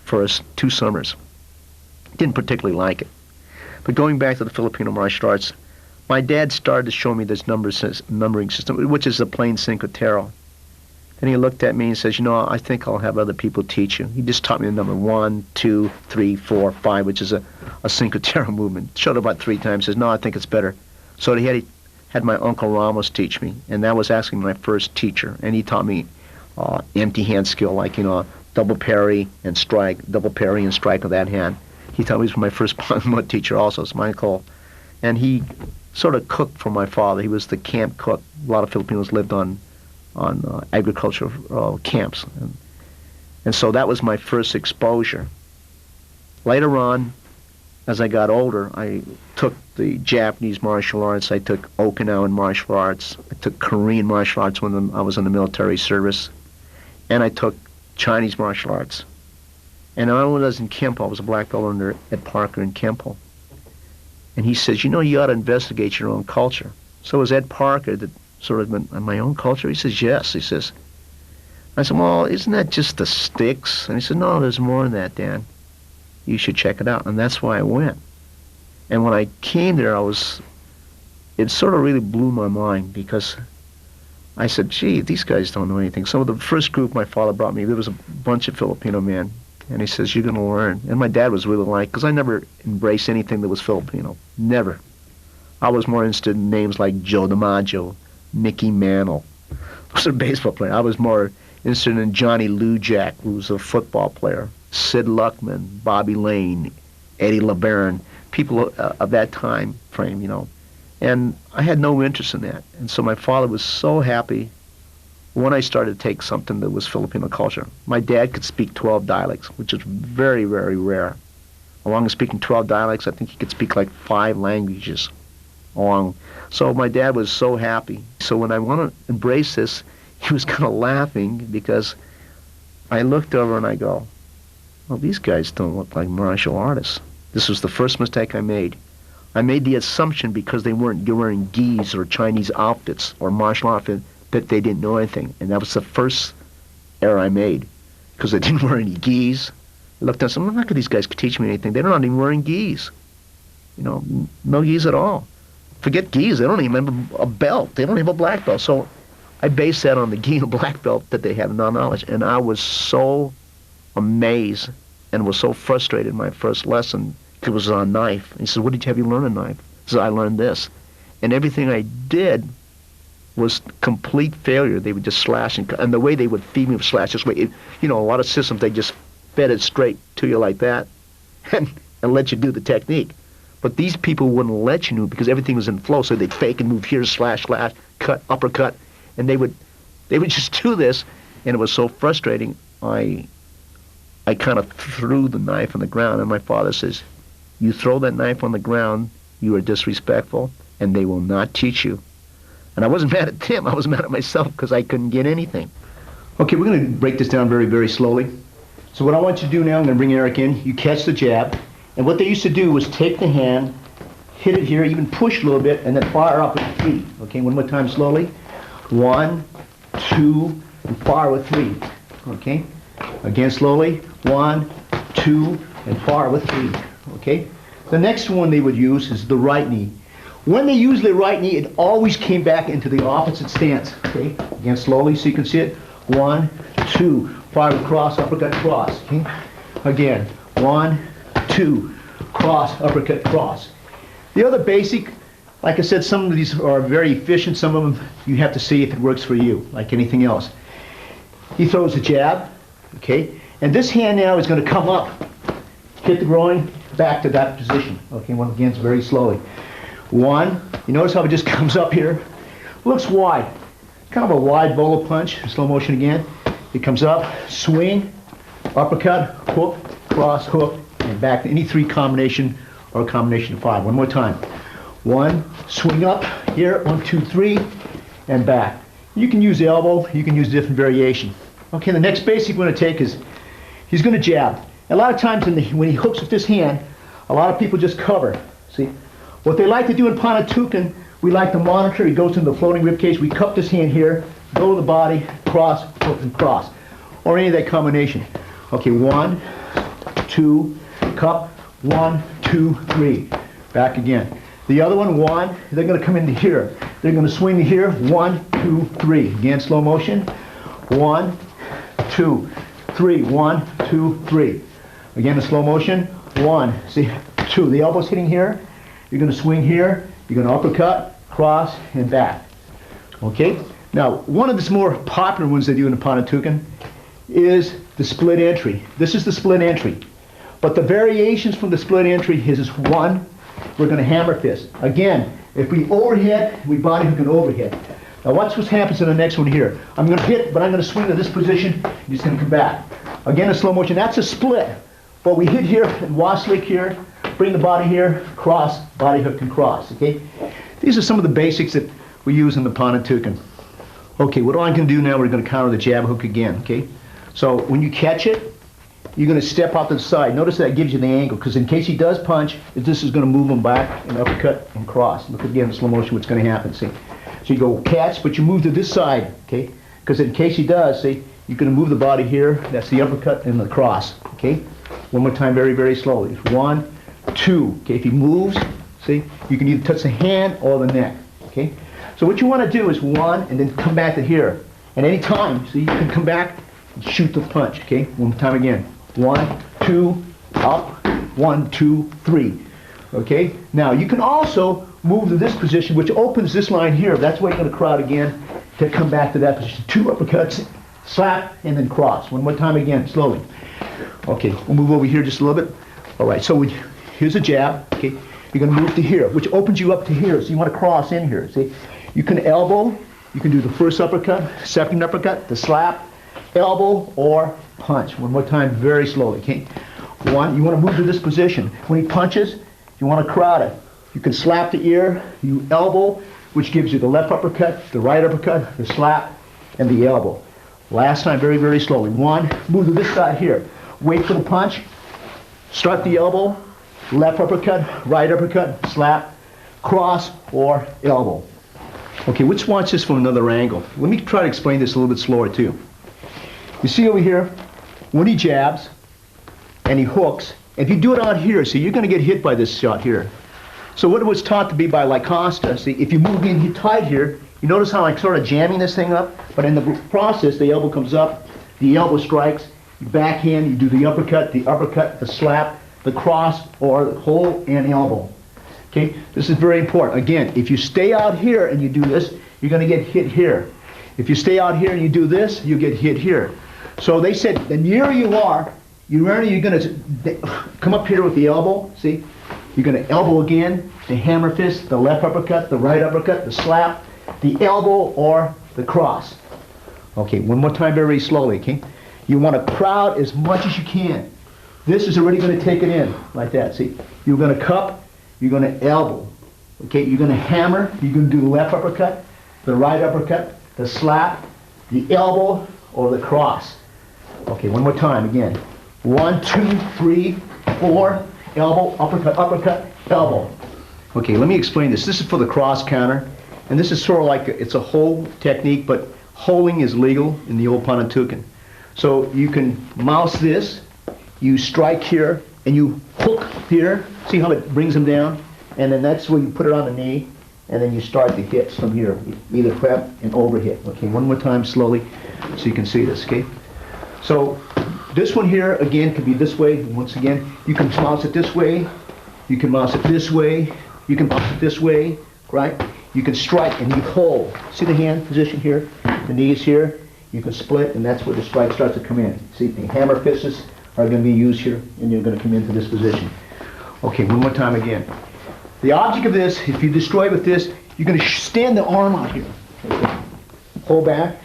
for 2 summers. Didn't particularly like it. But going back to the Filipino martial arts, my dad started to show me this numbering system, which is a plain Cinco Terro. And he looked at me and says, I think I'll have other people teach you. He just taught me the number 1, 2, 3, 4, 5, which is a Cinco Terro movement. Showed it about 3 times, says, no, I think it's better. So he had my Uncle Ramos teach me, and that was actually my first teacher. And he taught me empty hand skill, like, double parry and strike with that hand. He taught me he was my first mud teacher also, it's my uncle. And he sort of cooked for my father. He was the camp cook. A lot of Filipinos lived on agricultural camps. And so that was my first exposure. Later on, as I got older, I took the Japanese martial arts, I took Okinawan martial arts, I took Korean martial arts when I was in the military service, and I took Chinese martial arts. And when I was in Kempo, I was a black belt under Ed Parker in Kempo. And he says, you ought to investigate your own culture. So it was Ed Parker that sort of my own culture? He says, yes. He says, I said, well, isn't that just the sticks? And he said, no, there's more than that, Dan. You should check it out. And that's why I went. And when I came there, it sort of really blew my mind, because I said, gee, these guys don't know anything. So the first group my father brought me, there was a bunch of Filipino men. And he says, you're going to learn. And my dad was really like, because I never embraced anything that was Filipino. Never. I was more interested in names like Joe DiMaggio, Mickey Mantle. Those are baseball players. I was more interested in Johnny Lujack, who was a football player, Sid Luckman, Bobby Lane, Eddie LeBaron, people of that time frame, And I had no interest in that. And so my father was so happy when I started to take something that was Filipino culture. My dad could speak 12 dialects, which is very, very rare. Along with speaking 12 dialects, I think he could speak like 5 languages along. So my dad was so happy. So when I want to embrace this, he was kind of laughing, because I looked over and I go, well, these guys don't look like martial artists. This was the first mistake I made. I made the assumption because they weren't wearing gis or Chinese outfits or martial outfits that they didn't know anything. And that was the first error I made, because they didn't wear any gis. I looked at them and said, well, how could these guys teach me anything? They're not even wearing gis. No gis at all. Forget gis, they don't even have a belt. They don't have a black belt. So I based that on the gi and black belt that they have no knowledge. And I was so amazed and was so frustrated in my first lesson, because it was on knife. And he said, have you learned a knife? I said, I learned this. And everything I did was complete failure. They would just slash, and the way they would feed me was slash this way. A lot of systems, they just fed it straight to you like that and let you do the technique. But these people wouldn't let you do, because everything was in flow, so they'd fake and move here, slash, cut, uppercut, and they would just do this, and it was so frustrating. I kind of threw the knife on the ground, and my father says, you throw that knife on the ground, you are disrespectful, and they will not teach you. And I wasn't mad at them, I was mad at myself, because I couldn't get anything. Okay, we're going to break this down very, very slowly. So what I want you to do now, I'm going to bring Eric in. You catch the jab. And what they used to do was take the hand, hit it here, even push a little bit, and then fire up with 3. Okay, one more time slowly. 1, 2, and fire with 3. Okay? Again slowly. 1, 2, and fire with 3. Okay? The next one they would use is the right knee. When they use the right knee, it always came back into the opposite stance. Okay? Again slowly so you can see it. 1, 2, fire with cross, uppercut, cross. Okay? Again. 1, 2, cross, uppercut, cross. The other basic, like I said, some of these are very efficient. Some of them you have to see if it works for you, like anything else. He throws a jab, okay? And this hand now is going to come up, hit the groin, back to that position. Okay, once again, it's very slowly. One, you notice how it just comes up here? Looks wide. Kind of a wide bolo punch, slow motion again. It comes up, swing, uppercut, hook, cross, hook, and back to any three combination or a combination of five. One more time. One, swing up here, 1, 2, 3, and back. You can use the elbow, you can use different variation. Okay, the next basic we're going to take is, he's going to jab. A lot of times when he hooks with this hand, a lot of people just cover. See, what they like to do in Panantukan, we like to monitor. He goes into the floating rib cage. We cup this hand here, go to the body, cross, hook, and cross, or any of that combination. Okay, 1, 2, cup, 1, 2, 3. Back again. The other one, 1, they're going to come into here. They're going to swing to here, 1, 2, 3. Again, slow motion. 1, 2, 3. 1, 2, 3. Again, the slow motion. 1, see, 2. The elbow's hitting here. You're going to swing here. You're going to uppercut, cross, and back. Okay? Now, one of the more popular ones they do in the Panantukan is the split entry. This is the split entry. But the variations from the split entry is 1, we're going to hammer fist. Again, if we overhit, we body hook and overhit. Now watch what happens in the next one here. I'm going to hit, but I'm going to swing to this position. He's going to come back. Again, a slow motion. That's a split. But we hit here and waslick here, bring the body here, cross, body hook and cross. Okay? These are some of the basics that we use in the Panantukan. Okay, what I'm going to do now, we're going to counter the jab hook again. Okay? So when you catch it, you're going to step out to the side. Notice that gives you the angle, because in case he does punch, this is going to move him back and uppercut and cross. Look again in slow motion what's going to happen. See? So you go catch, but you move to this side, okay? Because in case he does, see, you're going to move the body here. That's the uppercut and the cross, okay? One more time, very, very slowly. 1, 2. Okay, if he moves, see, you can either touch the hand or the neck, okay? So what you want to do is 1, and then come back to here. And any time, so you can come back and shoot the punch, okay? One more time again. 1, 2, up, 1, 2, 3. Okay? Now, you can also move to this position, which opens this line here. That's why you're going to crowd again to come back to that position. 2 uppercuts, slap, and then cross. One more time again, slowly. Okay, we'll move over here just a little bit. All right, so here's a jab. Okay, you're going to move to here, which opens you up to here. So you want to cross in here. See, you can elbow. You can do the first uppercut, second uppercut, the slap, elbow, or punch. One more time, very slowly. Okay, 1. You want to move to this position. When he punches, you want to crowd it. You can slap the ear, you elbow, which gives you the left uppercut, the right uppercut, the slap, and the elbow. Last time, very, very slowly. 1, move to this side here. Wait for the punch, start the elbow, left uppercut, right uppercut, slap, cross, or elbow. Okay, let's watch this from another angle. Let me try to explain this a little bit slower too. You see over here, when he jabs and he hooks, if you do it out here, see, you're going to get hit by this shot here. So what it was taught to be by Costa, see, if you move in tight here, you notice how I'm sort of jamming this thing up, but in the process, the elbow comes up, the elbow strikes, you backhand, you do the uppercut, the slap, the cross, or the hold and elbow. Okay, this is very important. Again, if you stay out here and you do this, you're going to get hit here. If you stay out here and you do this, you get hit here. So they said, the nearer you are, you're going to come up here with the elbow, see? You're going to elbow again, the hammer fist, the left uppercut, the right uppercut, the slap, the elbow, or the cross. Okay, one more time very slowly, okay? You want to crowd as much as you can. This is already going to take it in, like that, see? You're going to cup, you're going to elbow, okay? You're going to hammer, you're going to do the left uppercut, the right uppercut, the slap, the elbow, or the cross. Okay, one more time, again. 1, 2, 3, 4, elbow, uppercut, uppercut, elbow. Okay, let me explain this. This is for the cross counter, and this is sort of like, it's a hold technique, but holding is legal in the old Panantukan. So you can mouse this, you strike here, and you hook here. See how it brings them down? And then that's where you put it on the knee, and then you start the hits from here. Either prep and overhit. Okay, one more time slowly so you can see this, okay? So this one here, again, could be this way. Once again, you can mouse it this way, You can bounce it this way. You can bounce it this way, right? You can strike and you hold. See the hand position here? The knees here. You can split, and that's where the strike starts to come in. See, the hammer fists are going to be used here, and you're going to come into this position. Okay, one more time again. The object of this, if you destroy with this, you're going to stand the arm out here. Okay. Pull back,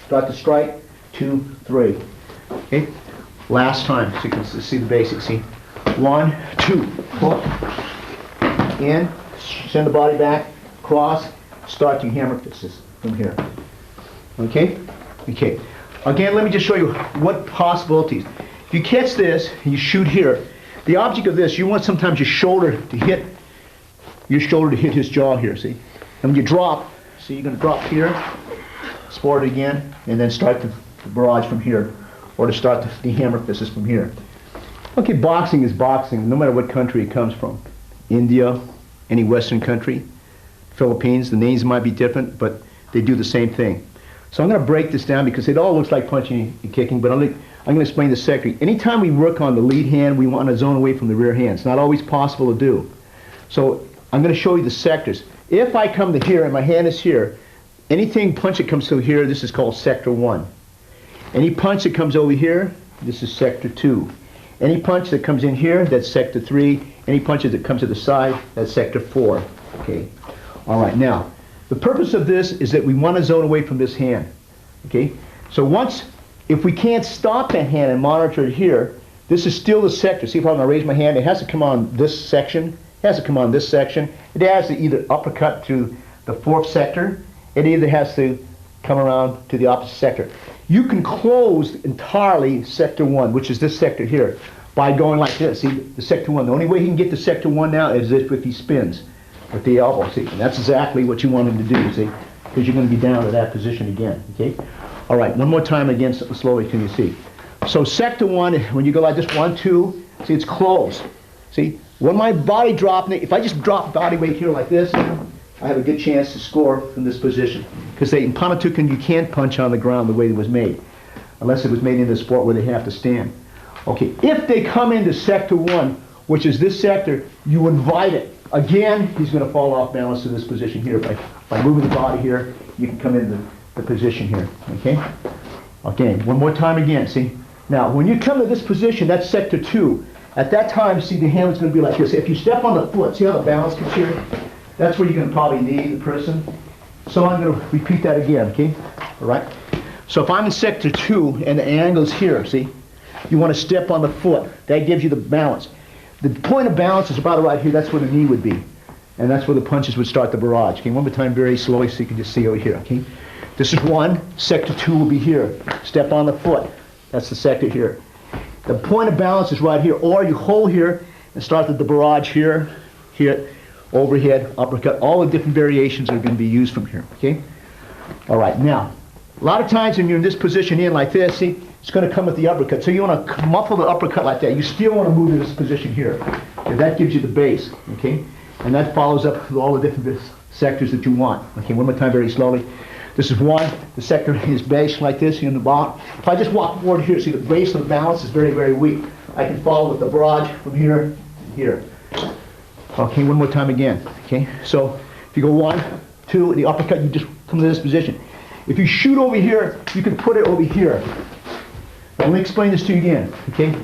start to strike, 2, 3. Okay, last time, so you can see the basics. See, 1, 2, pull, in, send the body back, cross, start your hammer fists from here. Okay? Okay. Again, let me just show you what possibilities. If you catch this, and you shoot here, the object of this, you want sometimes your shoulder to hit his jaw here, see? And when you drop, see, you're going to drop here, sport it again, and then start the barrage from here, or to start the hammer fists from here. Okay, boxing is boxing, no matter what country it comes from. India, any Western country, Philippines, the names might be different, but they do the same thing. So I'm going to break this down because it all looks like punching and kicking, but I'm going to explain the sector. Anytime we work on the lead hand, we want to zone away from the rear hand. It's not always possible to do. So I'm going to show you the sectors. If I come to here and my hand is here, anything punch that comes to here, this is called sector 1. Any punch that comes over here, this is sector 2. Any punch that comes in here, that's sector 3. Any punches that come to the side, that's sector 4. Okay. All right. Now, the purpose of this is that we want to zone away from this hand. Okay. So if we can't stop that hand and monitor it here, this is still the sector. See if I'm going to raise my hand. It has to come on this section. It has to come on this section. It has to either uppercut to the 4th sector. It either has to come around to the opposite sector. You can close entirely sector 1, which is this sector here, by going like this. See, the sector 1. The only way he can get to sector 1 now is if he spins with the elbow. See, and that's exactly what you want him to do. See, because you're going to be down to that position again. Okay. All right. One more time again, slowly. Can you see? So sector 1, when you go like this, 1, 2. See, it's closed. See, when my body dropping it, if I just drop body weight here like this, I have a good chance to score from this position. Because in Panantukan, you can't punch on the ground the way it was made, unless it was made into a sport where they have to stand. Okay, if they come into sector 1, which is this sector, you invite it. Again, he's going to fall off balance to this position here. By moving the body here, you can come into the position here. Okay? Okay, one more time again, see? Now, when you come to this position, that's sector 2. At that time, see, the hand is going to be like this. If you step on the foot, see how the balance comes here? That's where you're going to probably knee the person. So I'm going to repeat that again, okay? All right? So if I'm in sector 2 and the angle's here, see? You want to step on the foot. That gives you the balance. The point of balance is about right here. That's where the knee would be. And that's where the punches would start the barrage. Okay, one more time very slowly so you can just see over here, okay? This is 1. Sector 2 will be here. Step on the foot. That's the sector here. The point of balance is right here. Or you hold here and start the barrage here, here, overhead, uppercut. All the different variations are going to be used from here, okay? All right, now, a lot of times when you're in this position here like this, see, it's going to come with the uppercut. So you want to muffle the uppercut like that. You still want to move to this position here. Okay, that gives you the base, okay? And that follows up with all the different sectors that you want. Okay, one more time very slowly. This is 1. The sector is base like this in the bottom. If I just walk forward here, see the base of the balance is very, very weak. I can follow with the barrage from here to here. Okay, one more time again. Okay, so if you go 1, 2, and the uppercut, you just come to this position. If you shoot over here, you can put it over here. Now, let me explain this to you again. Okay,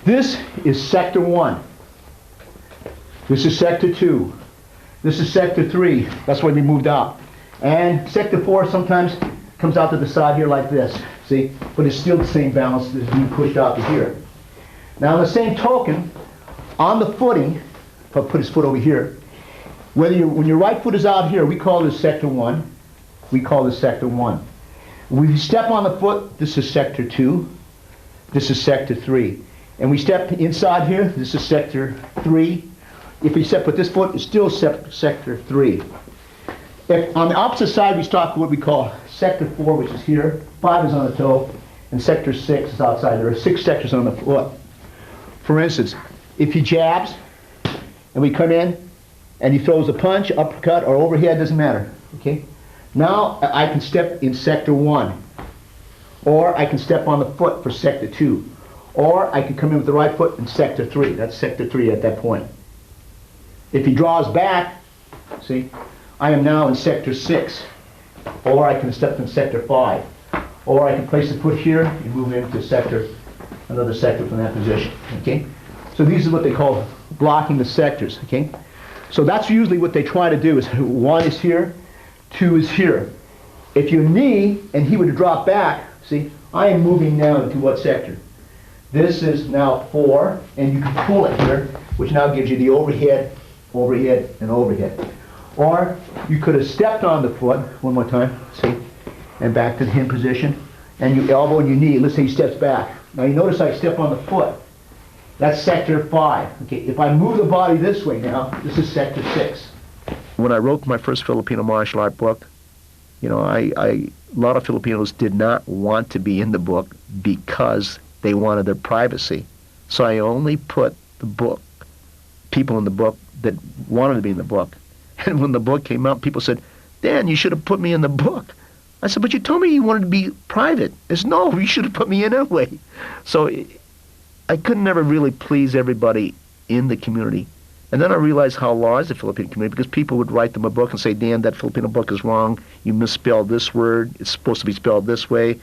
this is sector 1. This is sector 2. This is sector 3. That's why we moved out. And sector 4 sometimes comes out to the side here like this. See, but it's still the same balance that's being pushed out to here. Now, on the same token, on the footing, if I put his foot over here, when your right foot is out here, we call this sector 1. We call this sector 1. When we step on the foot, this is sector 2. This is sector 3. And we step inside here, this is sector 3. If we step with this foot, it's still sector 3. If on the opposite side, we start what we call sector 4, which is here. 5 is on the toe, and sector 6 is outside. There are 6 sectors on the foot. For instance, if he jabs, and we come in, and he throws a punch, uppercut, or overhead, doesn't matter. Okay? Now I can step in sector 1, or I can step on the foot for sector 2, or I can come in with the right foot in sector 3. That's sector 3 at that point. If he draws back, see, I am now in sector 6, or I can step in sector 5, or I can place the foot here and move into sector, another sector from that position, okay? So these are what they call blocking the sectors, okay? So that's usually what they try to do, is 1 is here, 2 is here. If your knee, and he would drop back, see, I am moving now into what sector? This is now 4, and you can pull it here, which now gives you the overhead, overhead, and overhead. Or you could have stepped on the foot, one more time, see, and back to the hand position, and you elbow and your knee, let's say he steps back. Now you notice I step on the foot. That's sector 5. Okay, if I move the body this way now, this is sector 6. When I wrote my first Filipino martial art book, you know, a lot of Filipinos did not want to be in the book because they wanted their privacy. So I only put the book, people in the book that wanted to be in the book. And when the book came out, people said, Dan, you should have put me in the book. I said, but you told me you wanted to be private. I said, no, you should have put me in anyway. So I could never really please everybody in the community. And then I realized how large the Filipino community, because people would write them a book and say, Dan, that Filipino book is wrong. You misspelled this word. It's supposed to be spelled this way.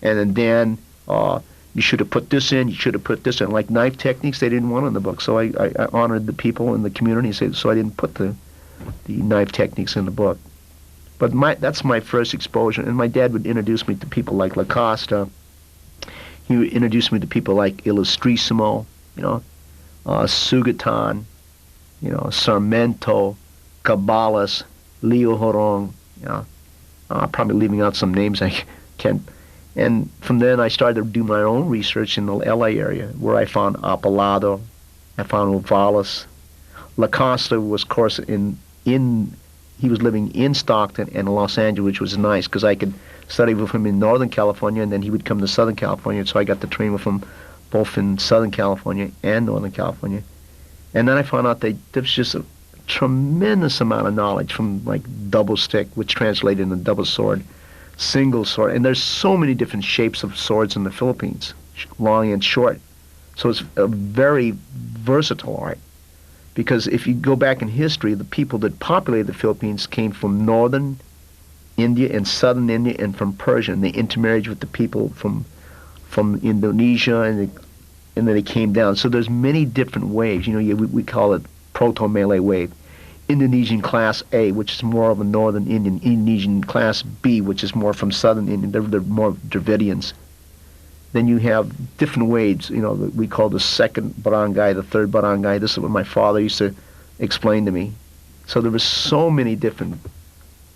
And then, Dan, you should have put this in. You should have put this in. Like knife techniques, they didn't want in the book. So I honored the people in the community, so I didn't put the knife techniques in the book. But that's my first exposure. And my dad would introduce me to people like Lacosta. He would introduce me to people like Illustrissimo, you know, Sugatan, you know, Sarmento, Cabalas, Leo Horong, you know, probably leaving out some names I can't. And from then I started to do my own research in the LA area, where I found Apalado, I found Uvalis. Lacosta was, of course, he was living in Stockton and Los Angeles, which was nice because I could study with him in Northern California, and then he would come to Southern California, so I got to train with him both in Southern California and Northern California. And then I found out that there was just a tremendous amount of knowledge from like double stick, which translated into double sword, single sword, and there's so many different shapes of swords in the Philippines, long and short. So it's a very versatile art. Because if you go back in history, the people that populated the Philippines came from northern India and southern India and from Persia, and they intermarried with the people from Indonesia, and then they came down. So there's many different waves. You know, we call it Proto-Malay wave. Indonesian class A, which is more of a northern Indian. Indonesian class B, which is more from southern Indian. They're more Dravidians. Then you have different waves, you know, we call the second barangay, the third barangay. This is what my father used to explain to me. So there were so many different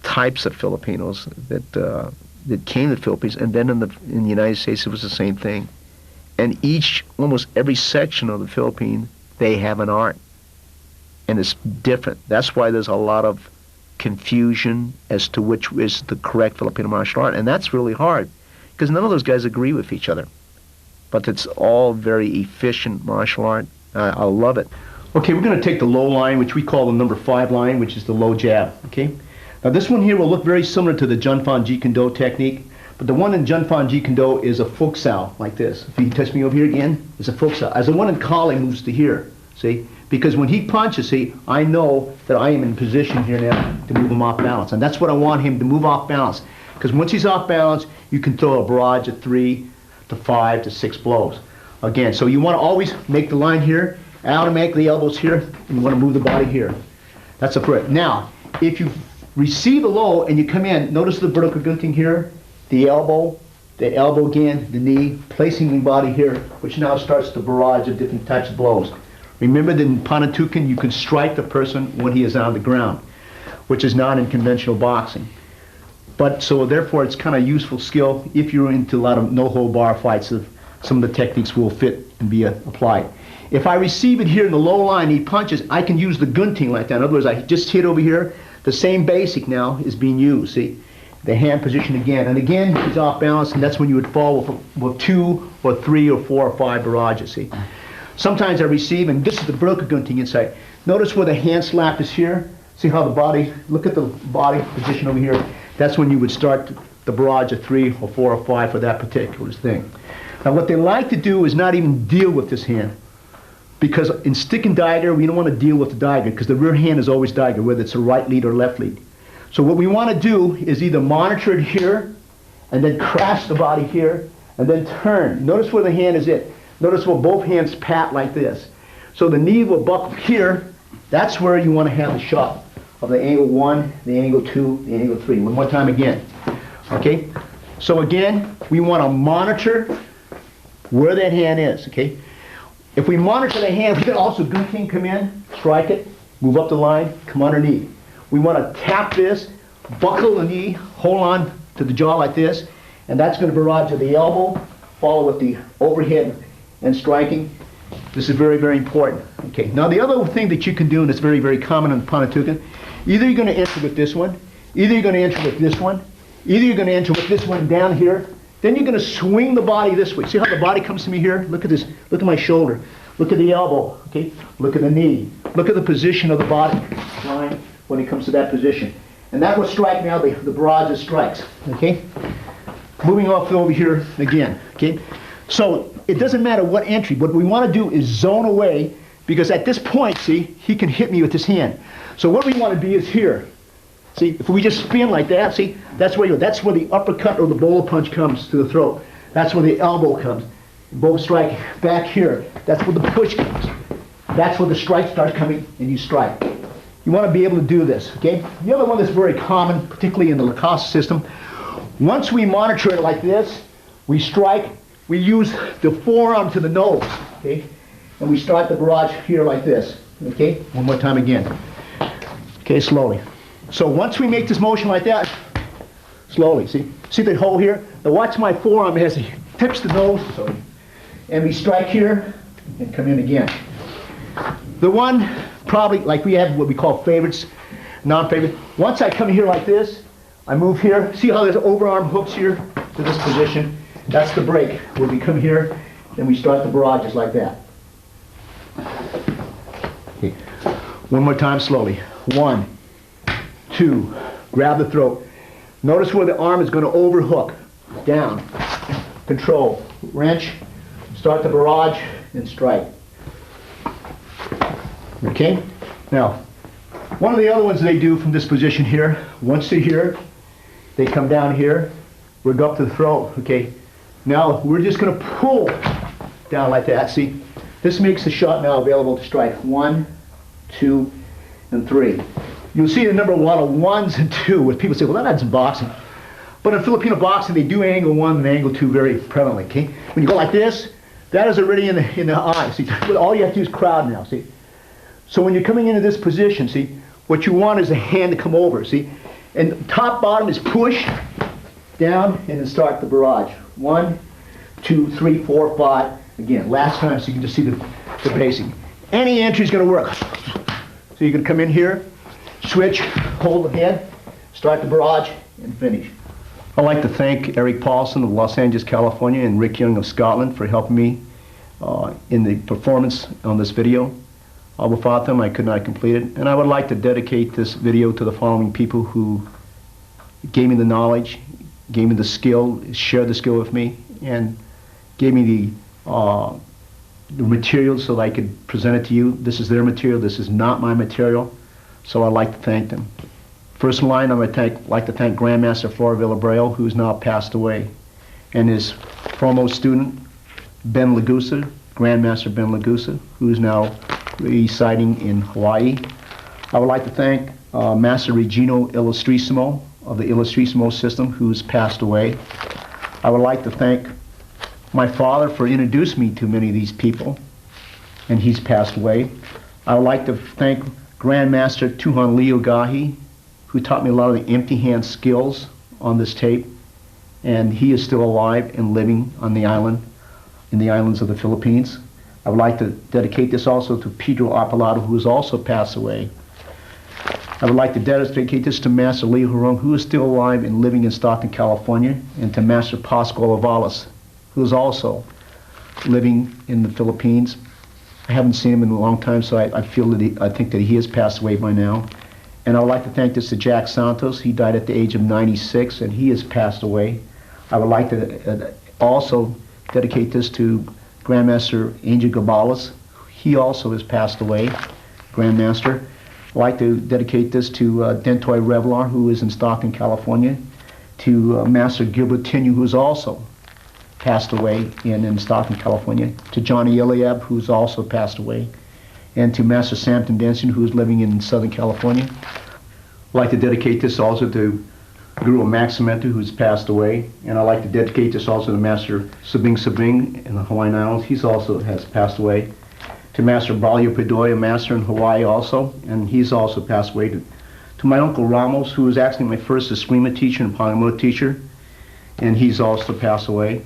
types of Filipinos that came to the Philippines, and then in the United States it was the same thing. And almost every section of the Philippines, they have an art, and it's different. That's why there's a lot of confusion as to which is the correct Filipino martial art, and that's really hard. Because none of those guys agree with each other. But it's all very efficient martial art. I love it. Okay, we're going to take the low line, which we call the number 5 line, which is the low jab. Okay. Now this one here will look very similar to the Junfan Jeet Kune Do technique, but the one in Junfan Jeet Kune Do is a fuksao, like this. If you touch me over here again, it's a fuksao. As the one in Kali moves to here, see? Because when he punches, see, I know that I am in position here now to move him off balance. And that's what I want him to move off balance. Because once he's off balance, you can throw a barrage of 3 to 5 to 6 blows. Again, so you want to always make the line here, automatically elbows here, and you want to move the body here. That's a threat. Now, if you receive a low and you come in, notice the vertical gunting here, the elbow again, the knee, placing the body here, which now starts the barrage of different types of blows. Remember that in Panantukan, you can strike the person when he is on the ground, which is not in conventional boxing. But so therefore it's kind of useful skill if you're into a lot of no-hold-bar fights. Some of the techniques will fit and be applied. If I receive it here in the low line, he punches, I can use the gunting like that. In other words, I just hit over here. The same basic now is being used. See, the hand position again, and again he's off balance, and that's when you would fall with 2 or 3 or 4 or 5 barrages. See, sometimes I receive, and this is the vertical gunting inside. Notice where the hand slap is here. See how the body? Look at the body position over here. That's when you would start the barrage of 3 or 4 or 5 for that particular thing. Now what they like to do is not even deal with this hand. because in stick and dagger, we don't want to deal with the dagger because the rear hand is always dagger, whether it's a right lead or left lead. So what we want to do is either monitor it here and then crash the body here and then turn. Notice where the hand is at. Notice where both hands pat like this. So the knee will buckle here. That's where you want to have the shot of the angle 1, the angle 2, the angle 3. One more time again. Okay? So again, we want to monitor where that hand is. Okay? If we monitor the hand, we can also gunting come in, strike it, move up the line, come underneath. We want to tap this, buckle the knee, hold on to the jaw like this, and that's going to barrage to the elbow, follow with the overhead and striking. This is very, very important. Okay. Now the other thing that you can do, and it's very, very common in Panantukan, either you're going to enter with this one, either you're going to enter with this one, either you're going to enter with this one down here, then you're going to swing the body this way. See how the body comes to me here? Look at this. Look at my shoulder. Look at the elbow. Okay. Look at the knee. Look at the position of the body line when it comes to that position. And that will strike now the barrage of strikes. Okay. Moving off over here again. Okay. So it doesn't matter what entry. What we want to do is zone away, because at this point, see, he can hit me with his hand. So what we want to be is here. See, if we just spin like that, see, that's where the uppercut or the bowler punch comes to the throat. That's where the elbow comes. Both strike back here. That's where the push comes. That's where the strike starts coming, and you strike. You want to be able to do this, okay? The other one that's very common, particularly in the Lacoste system, once we monitor it like this, we strike, we use the forearm to the nose, okay? And we start the barrage here like this, okay? One more time again. Okay, slowly. So once we make this motion like that, slowly, see the hole here? Now watch my forearm as he tips the nose, sorry. And we strike here and come in again. The one, probably, like we have what we call favorites, non-favorite. Once I come here like this, I move here. See how there's overarm hooks here to this position? That's the break, where we come here and we start the barrages like that. Okay. One more time slowly. 1, 2, grab the throat. Notice where the arm is going to overhook. Down, control, wrench, start the barrage, and strike. Okay? Now, one of the other ones they do from this position here, once they're here, they come down here, we go up to the throat, okay? Now, we're just going to pull down like that. See, this makes the shot now available to strike 1, 2, and 3. You'll see a number of a lot of 1s and 2, with people say, well, that's in boxing. But in Filipino boxing, they do angle 1 and angle 2 very prevalently, okay? When you go like this, that is already in the eye. See, all you have to do is crowd now, see? So when you're coming into this position, see, what you want is the hand to come over, see? And top bottom is push, down, and then start the barrage. 1, 2, 3, 4, 5. Again, last time, so you can just see the basic. Any entry is going to work. So you can come in here, switch, hold the head, start the barrage, and finish. I'd like to thank Eric Paulson of Los Angeles, California, and Rick Young of Scotland for helping me in the performance on this video. Without them, I could not complete it. And I would like to dedicate this video to the following people who gave me the knowledge, gave me the skill, shared the skill with me, and gave me the material so that I could present it to you. This is their material. This is not my material. So I'd like to thank them. First in line, I'd like to thank Grandmaster Flor Villabreo, who's now passed away, and his foremost student, Ben Lagusa, Grandmaster Ben Lagusa, who's now residing in Hawaii. I would like to thank Master Regino Illustrissimo of the Illustrissimo system, who's passed away. I would like to thank my father for introducing me to many of these people, and he's passed away. I would like to thank Grandmaster Tuhan Leo Gahi, who taught me a lot of the empty hand skills on this tape, and he is still alive and living on the island, in the islands of the Philippines. I would like to dedicate this also to Pedro Apalato, who has also passed away. I would like to dedicate this to Master Leo Hurong, who is still alive and living in Stockton, California, and to Master Pascual Avalos, who is also living in the Philippines. I haven't seen him in a long time, so I think that he has passed away by now. And I would like to thank this to Jack Santos. He died at the age of 96, and he has passed away. I would like to also dedicate this to Grandmaster Angel Gabales. He also has passed away, Grandmaster. I'd like to dedicate this to Dentoy Revlar, who is in Stockton, California, to Master Gilbert Tinu, who is also passed away in Stockton, California, to Johnny Eliab, who's also passed away, and to Master Samson Denson, who's living in Southern California. I'd like to dedicate this also to Guru Maximenta, who's passed away, and I'd like to dedicate this also to Master Sabing Sabing in the Hawaiian Islands. He's also has passed away. To Master Braulio Pedoy, a master in Hawaii also, and he's also passed away. To my Uncle Ramos, who was actually my first Eskrima teacher and Pangamoa teacher, and he's also passed away.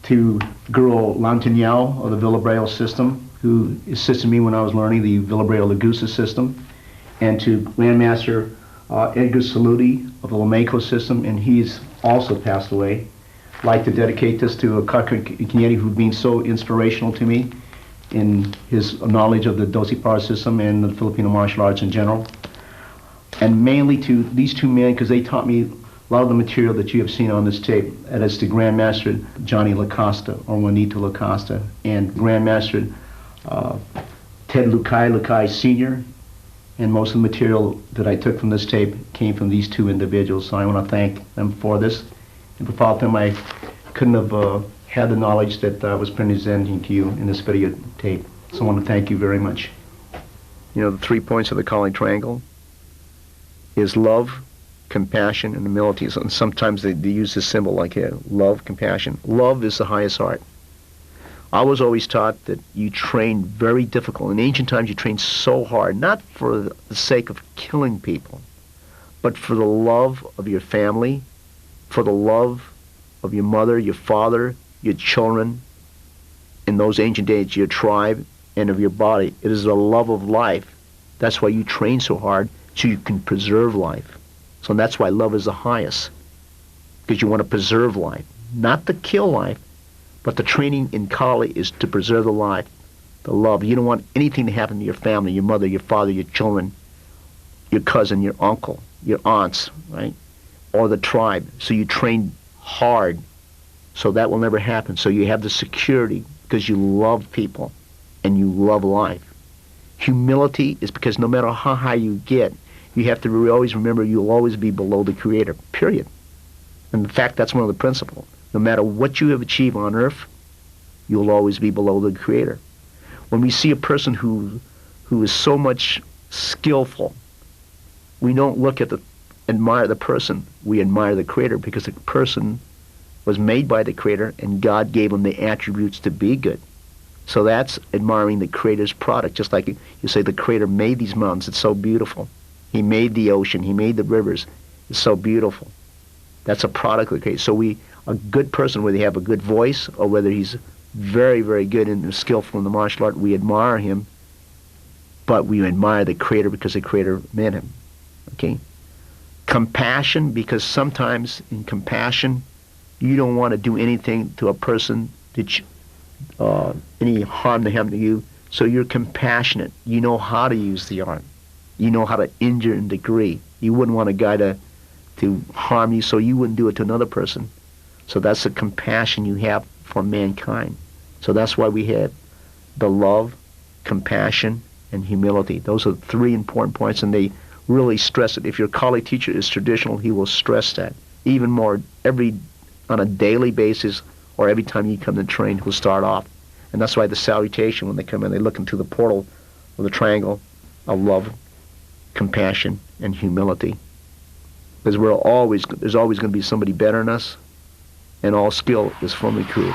To Guru Lantanyao of the Villabrayo system, who assisted me when I was learning the Villabrayo Lagusa system, and to Grandmaster Edgar Saluti of the Lameko system, and he's also passed away. I'd like to dedicate this to Kakar Kinyeti, who's been so inspirational to me in his knowledge of the Dosi Power system and the Filipino martial arts in general. And mainly to these two men, because they taught me a lot of the material that you have seen on this tape. That is to Grandmaster Johnny Lacosta, or Juanito Lacosta, and Grandmaster Ted Lukai Sr., and most of the material that I took from this tape came from these two individuals, so I want to thank them for this. And without them, I couldn't have had the knowledge that I was presenting to you in this video tape. So I want to thank you very much. You know, the 3 points of the Kali Triangle is love, compassion, and humility. And sometimes they use this symbol like here, love, compassion. Love is the highest art. I was always taught that you train very difficult. In ancient times, you trained so hard, not for the sake of killing people, but for the love of your family, for the love of your mother, your father, your children, in those ancient days, your tribe, and of your body. It is the love of life. That's why you train so hard, so you can preserve life. So that's why love is the highest, because you want to preserve life, not to kill life. But the training in Kali is to preserve the life, the love. You don't want anything to happen to your family, your mother, your father, your children, your cousin, your uncle, your aunts, right? Or the tribe. So you train hard, so that will never happen. So you have the security because you love people and you love life. Humility is because no matter how high you get, you have to always remember you'll always be below the Creator, period. And in fact, that's one of the principles. No matter what you have achieved on earth, you'll always be below the Creator. When we see a person who is so much skillful, we don't look at admire the person, we admire the Creator, because the person was made by the Creator and God gave him the attributes to be good. So that's admiring the Creator's product. Just like you say the Creator made these mountains, it's so beautiful. He made the ocean, He made the rivers, it's so beautiful. That's a product of the Creator. So a good person, whether he have a good voice or whether he's very, very good and skillful in the martial art, we admire him, but we admire the Creator because the Creator made him. Okay? Compassion, because sometimes in compassion, you don't want to do anything to a person that any harm to happen to you, so you're compassionate. You know how to use the art. You know how to injure and degree. You wouldn't want a guy to harm you, so you wouldn't do it to another person. So that's the compassion you have for mankind. So that's why we have the love, compassion, and humility. Those are 3 important points, and they really stress it. If your Kali teacher is traditional, he will stress that. Even more, on a daily basis, or every time you come to train, he'll start off. And that's why the salutation, when they come in, they look into the portal of the triangle of love, compassion, and humility. Because there's always going to be somebody better than us, and all skill is from the Creator.